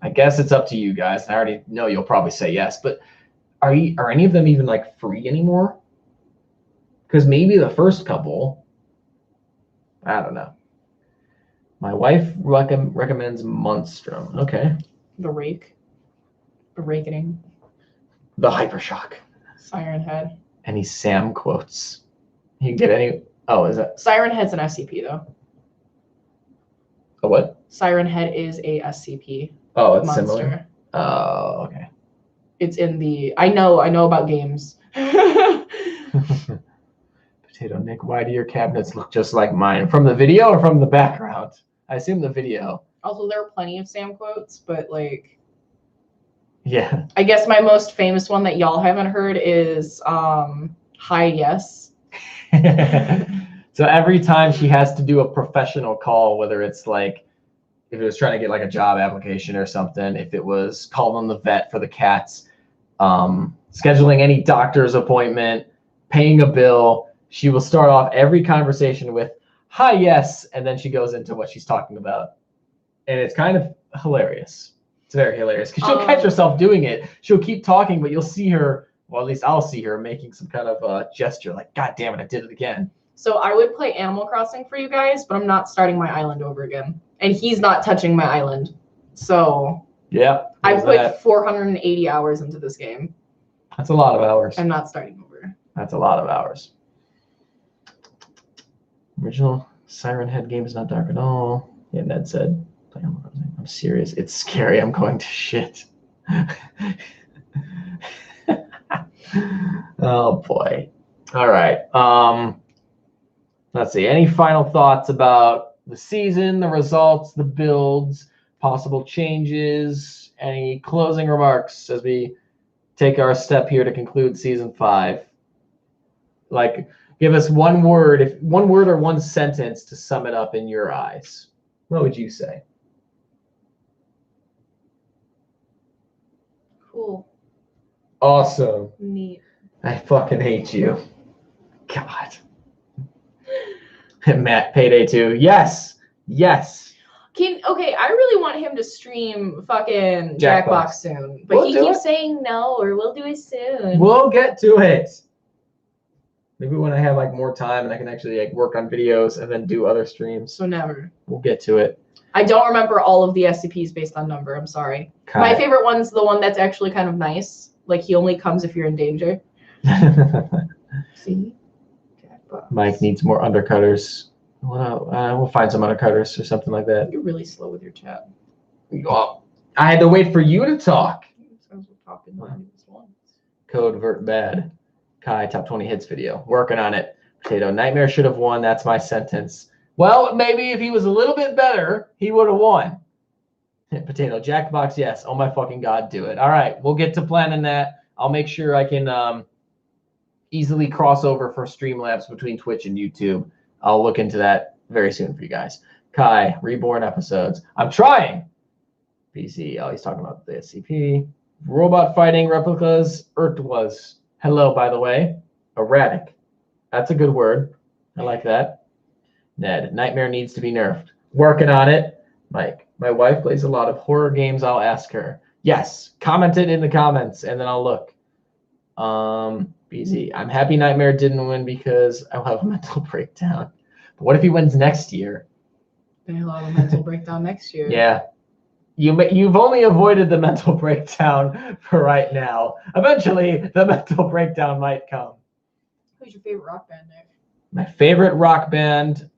I guess it's up to you guys. I already know you'll probably say yes, but are any of them even like free anymore? Because maybe the first couple. I don't know. My wife recommends Monstrum. Okay. The Rake. The Rakening. The Hypershock. Siren Head. Any Sam quotes? You can get any. Oh, is that Siren Head's an SCP though. a what? Siren Head is a SCP. Oh, it's monster. similar. Oh, okay. It's in the. I know about games. Potato Nick, why do your cabinets look just like mine? From the video or from the background? I assume the video. Also, there are plenty of Sam quotes, but like. Yeah. I guess my most famous one that y'all haven't heard is "Hi Yes." So every time she has to do a professional call, whether it's like if it was trying to get like a job application or something, if it was calling the vet for the cats, scheduling any doctor's appointment, paying a bill, she will start off every conversation with "Hi, yes," and then she goes into what she's talking about. And it's kind of hilarious. It's very hilarious because she'll catch herself doing it. She'll keep talking, but you'll see her, well, at least I'll see her making some kind of gesture like, God damn it, I did it again. So I would play Animal Crossing for you guys, but I'm not starting my island over again. And he's not touching my island. So yeah, I put 480 hours into this game. That's a lot of hours. I'm not starting over. That's a lot of hours. Original Siren Head game is not dark at all. Yeah, Ned said. I'm serious. It's scary. I'm going to shit. Oh boy. All right. Let's see. Any final thoughts about the season, the results, the builds, possible changes? Any closing remarks as we take our step here to conclude season 5? Like, Give us one word, one word or one sentence to sum it up in your eyes. What would you say? Cool. Awesome. Neat. I fucking hate you. God. Matt, Payday 2. Yes. Yes. Okay, I really want him to stream fucking Jackbox soon. But We'll he do keeps it. saying no, or we'll do it soon. We'll get to it. Maybe when I have like more time and I can actually like work on videos and then do other streams. So never. We'll get to it. I don't remember all of the SCPs based on number. I'm sorry. Kai. My favorite one's the one that's actually kind of nice. Like he only comes if you're in danger. See? Jackbox. Mike needs more undercutters. We'll find some undercutters or something like that. You're really slow with your chat. Well, I had to wait for you to talk. Sounds like talking to this one. Code Vert Bad. Kai, top 20 hits video. Working on it. Potato, Nightmare should have won. That's my sentence. Well, maybe if he was a little bit better, he would have won. Potato, Jackbox, yes. Oh my fucking God, do it. All right, we'll get to planning that. I'll make sure I can easily cross over for Streamlabs between Twitch and YouTube. I'll look into that very soon for you guys. Kai, Reborn episodes. I'm trying. PC, oh, he's talking about the SCP. Robot fighting replicas. was. Hello, by the way. Erratic. That's a good word. I like that. Ned, Nightmare needs to be nerfed. Working on it. Mike, my wife plays a lot of horror games. I'll ask her. Yes, comment it in the comments, and then I'll look. BZ, I'm happy Nightmare didn't win because I'll have a mental breakdown. But what if he wins next year? Then he'll have a mental breakdown next year. Yeah. You've only avoided the mental breakdown for right now. Eventually, the mental breakdown might come. Who's your favorite rock band, Nick? My favorite rock band,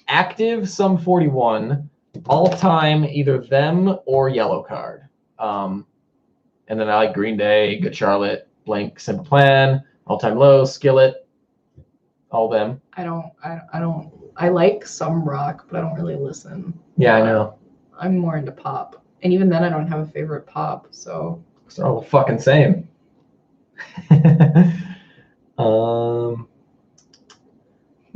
active Sum 41, all time either them or Yellow Card. And then I like Green Day, Good Charlotte, Blink, Simple Plan, All Time Low, Skillet, all them. I like some rock, but I don't really listen. Yeah, I know. I'm more into pop. And even then I don't have a favorite pop, so It's all the fucking same.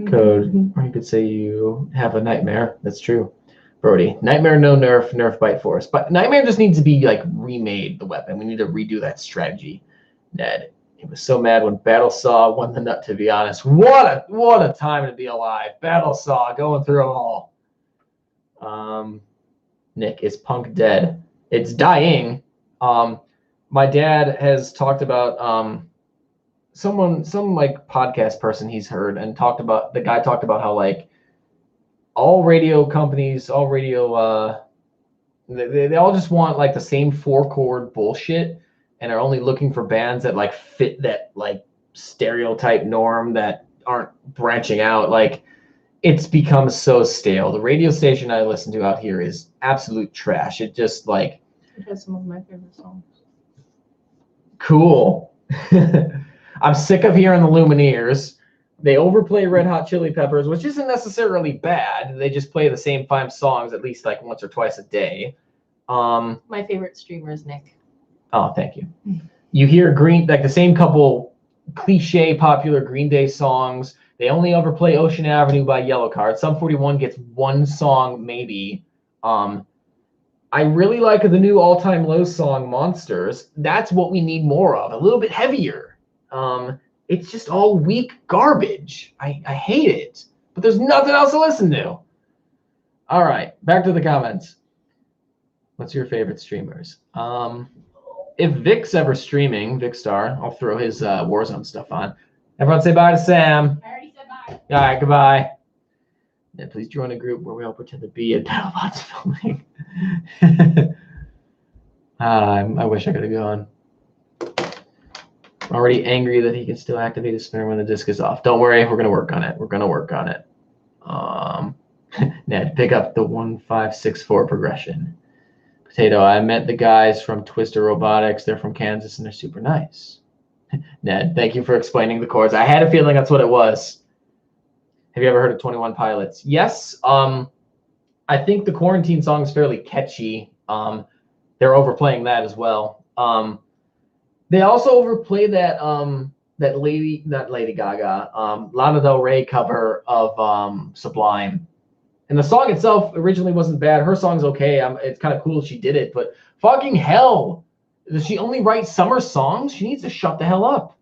Code, or you could say you have a nightmare. That's true. Brody, Nightmare, no nerf, nerf bite force. But Nightmare just needs to be like remade, the weapon. We need to redo that strategy. Ned, he was so mad when Battlesaw won the nut, to be honest. What a time to be alive. Battlesaw going through them all. Nick, is punk dead? It's dying. My dad has talked about some like podcast person he's heard and the guy talked about how like all radio companies, all radio they all just want like the same 4-chord bullshit and are only looking for bands that like fit that like stereotype norm that aren't branching out. Like it's become so stale. The radio station I listen to out here is absolute trash. It just like it has some of my favorite songs. Cool. I'm sick of hearing the Lumineers. They overplay Red Hot Chili Peppers, which isn't necessarily bad. They just play the same 5 songs at least like once or twice a day. My favorite streamer is Nick. Oh, thank you. You hear the same couple cliche popular Green Day songs. They only overplay Ocean Avenue by Yellow Card. Sum 41 gets 1 song maybe. I really like the new All Time Low song Monsters. That's what we need more of. A little bit heavier. It's just all weak garbage. I hate it. But there's nothing else to listen to. All right, back to the comments. What's your favorite streamers? If Vic's ever streaming, Vicstar, I'll throw his Warzone stuff on. Everyone say bye to Sam. I already said bye. All right, goodbye. Yeah, please join a group where we all pretend to be at BattleBots filming. I wish I could have gone. I'm already angry that he can still activate his spinner when the disc is off. Don't worry, we're gonna work on it. We're gonna work on it. Ned, pick up the 1564 progression. Potato, I met the guys from Twister Robotics. They're from Kansas and they're super nice. Ned, thank you for explaining the chords. I had a feeling that's what it was. Have you ever heard of 21 Pilots? Yes. I think the Quarantine song is fairly catchy. They're overplaying that as well. They also overplay that that not Lady Gaga, Lana Del Rey cover of Sublime. And the song itself originally wasn't bad. Her song's okay. It's kind of cool she did it, but fucking hell. Does she only write summer songs? She needs to shut the hell up.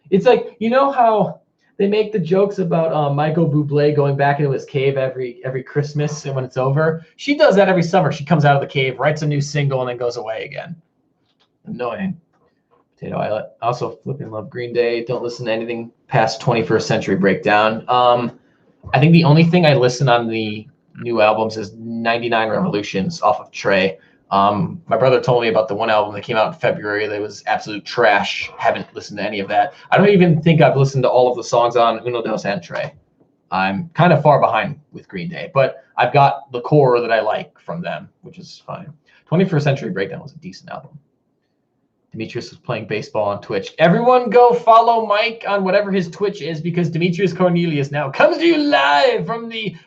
It's like, you know how they make the jokes about Michael Bublé going back into his cave every Christmas and when it's over? She does that every summer. She comes out of the cave, writes a new single, and then goes away again. Annoying. Potato Islet. I also flipping love Green Day. Don't listen to anything past 21st Century Breakdown. I think the only thing I listen on the new albums is 99 Revolutions off of Trey. My brother told me about the one album that came out in February that was absolute trash. Haven't listened to any of that. I don't even think I've listened to all of the songs on Uno Dos and Trey. I'm kind of far behind with Green Day, but I've got the core that I like from them, which is fine. 21st Century Breakdown was a decent album. Demetrius was playing baseball on Twitch. Everyone go follow Mike on whatever his Twitch is, because Demetrius Cornelius now comes to you live from the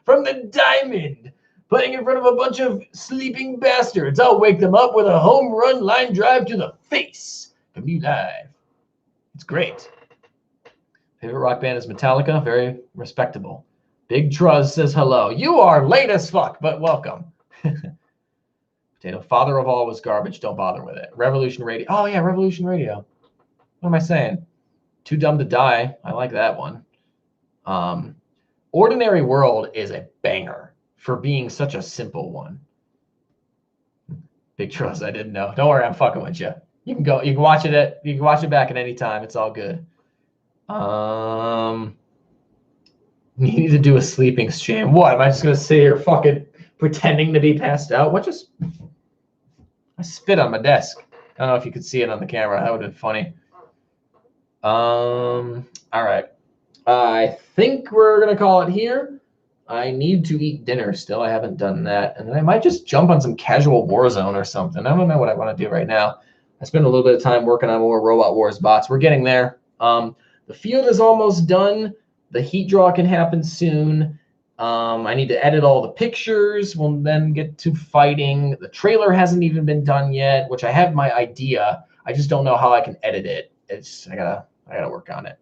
Diamond, playing in front of a bunch of sleeping bastards. I'll wake them up with a home run line drive to the face. Come to you live. It's great. Favorite rock band is Metallica. Very respectable. Big Truz says hello. You are late as fuck, but welcome. Potato. Father of All was garbage. Don't bother with it. Revolution Radio. Oh, yeah, Revolution Radio. What am I saying? Too Dumb to Die. I like that one. Ordinary World is a banger for being such a simple one. Big Trust, I didn't know. Don't worry, I'm fucking with you. You can watch it back at any time. It's all good. You need to do a sleeping stream. What? Am I just gonna sit here fucking pretending to be passed out? What just? I spit on my desk. I don't know if you could see it on the camera. That would have been funny. All right. I think we're going to call it here. I need to eat dinner still. I haven't done that. And then I might just jump on some casual Warzone or something. I don't know what I want to do right now. I spent a little bit of time working on more Robot Wars bots. We're getting there. The field is almost done. The heat draw can happen soon. I need to edit all the pictures. We'll then get to fighting. The trailer hasn't even been done yet, which I have my idea. I just don't know how I can edit it. I gotta work on it.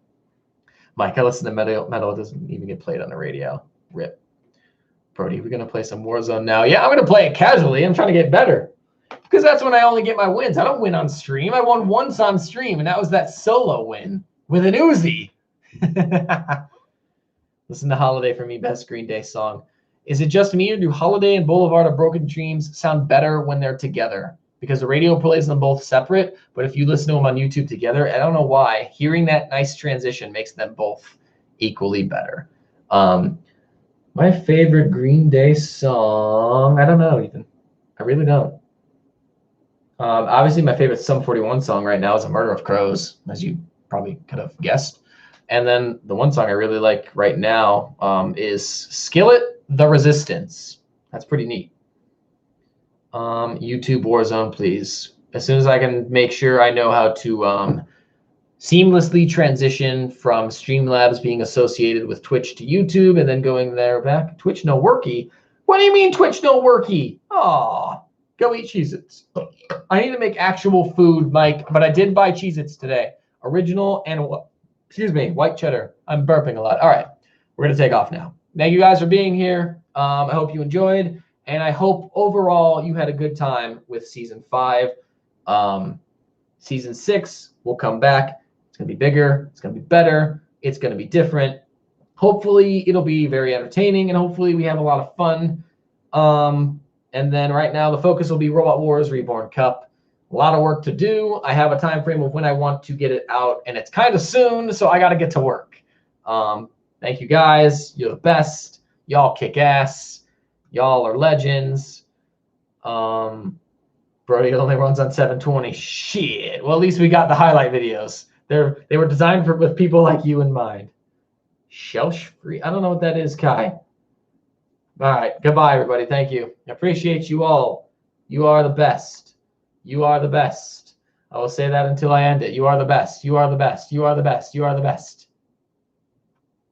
Mike, I listen to metal. It doesn't even get played on the radio. Rip. Brody, we're gonna play some Warzone now. Yeah, I'm gonna play it casually. I'm trying to get better, because that's when I only get my wins. I don't win on stream. I won once on stream, and that was that solo win with an Uzi. Listen to Holiday for me, best Green Day song. Is it just me, or do Holiday and Boulevard of Broken Dreams sound better when they're together? Because the radio plays them both separate, but if you listen to them on YouTube together, I don't know why, hearing that nice transition makes them both equally better. My favorite Green Day song, I don't know, Ethan. I really don't. Obviously, my favorite Sum 41 song right now is A Murder of Crows, as you probably could have guessed. And then the one song I really like right now is Skillet, The Resistance. That's pretty neat. YouTube Warzone, please. As soon as I can make sure I know how to seamlessly transition from Streamlabs being associated with Twitch to YouTube and then going there back. Twitch no worky? What do you mean Twitch no worky? Aw, go eat Cheez-Its. I need to make actual food, Mike, but I did buy Cheez-Its today. Original and white cheddar. I'm burping a lot. All right, we're going to take off now. Thank you guys for being here. I hope you enjoyed, and I hope overall you had a good time with Season 5. Season 6 will come back. It's going to be bigger. It's going to be better. It's going to be different. Hopefully, it'll be very entertaining, and hopefully we have a lot of fun. And then right now, the focus will be Robot Wars Reborn Cup. A lot of work to do. I have a time frame of when I want to get it out, and it's kind of soon, so I got to get to work. Thank you guys. You're the best. Y'all kick ass. Y'all are legends. Brody only runs on 720. Shit. Well, at least we got the highlight videos. They were designed with people like you in mind. Shelsh free. I don't know what that is, Kai. All right. Goodbye, everybody. Thank you. I appreciate you all. You are the best. You are the best. I will say that until I end it. You are the best. You are the best. You are the best. You are the best.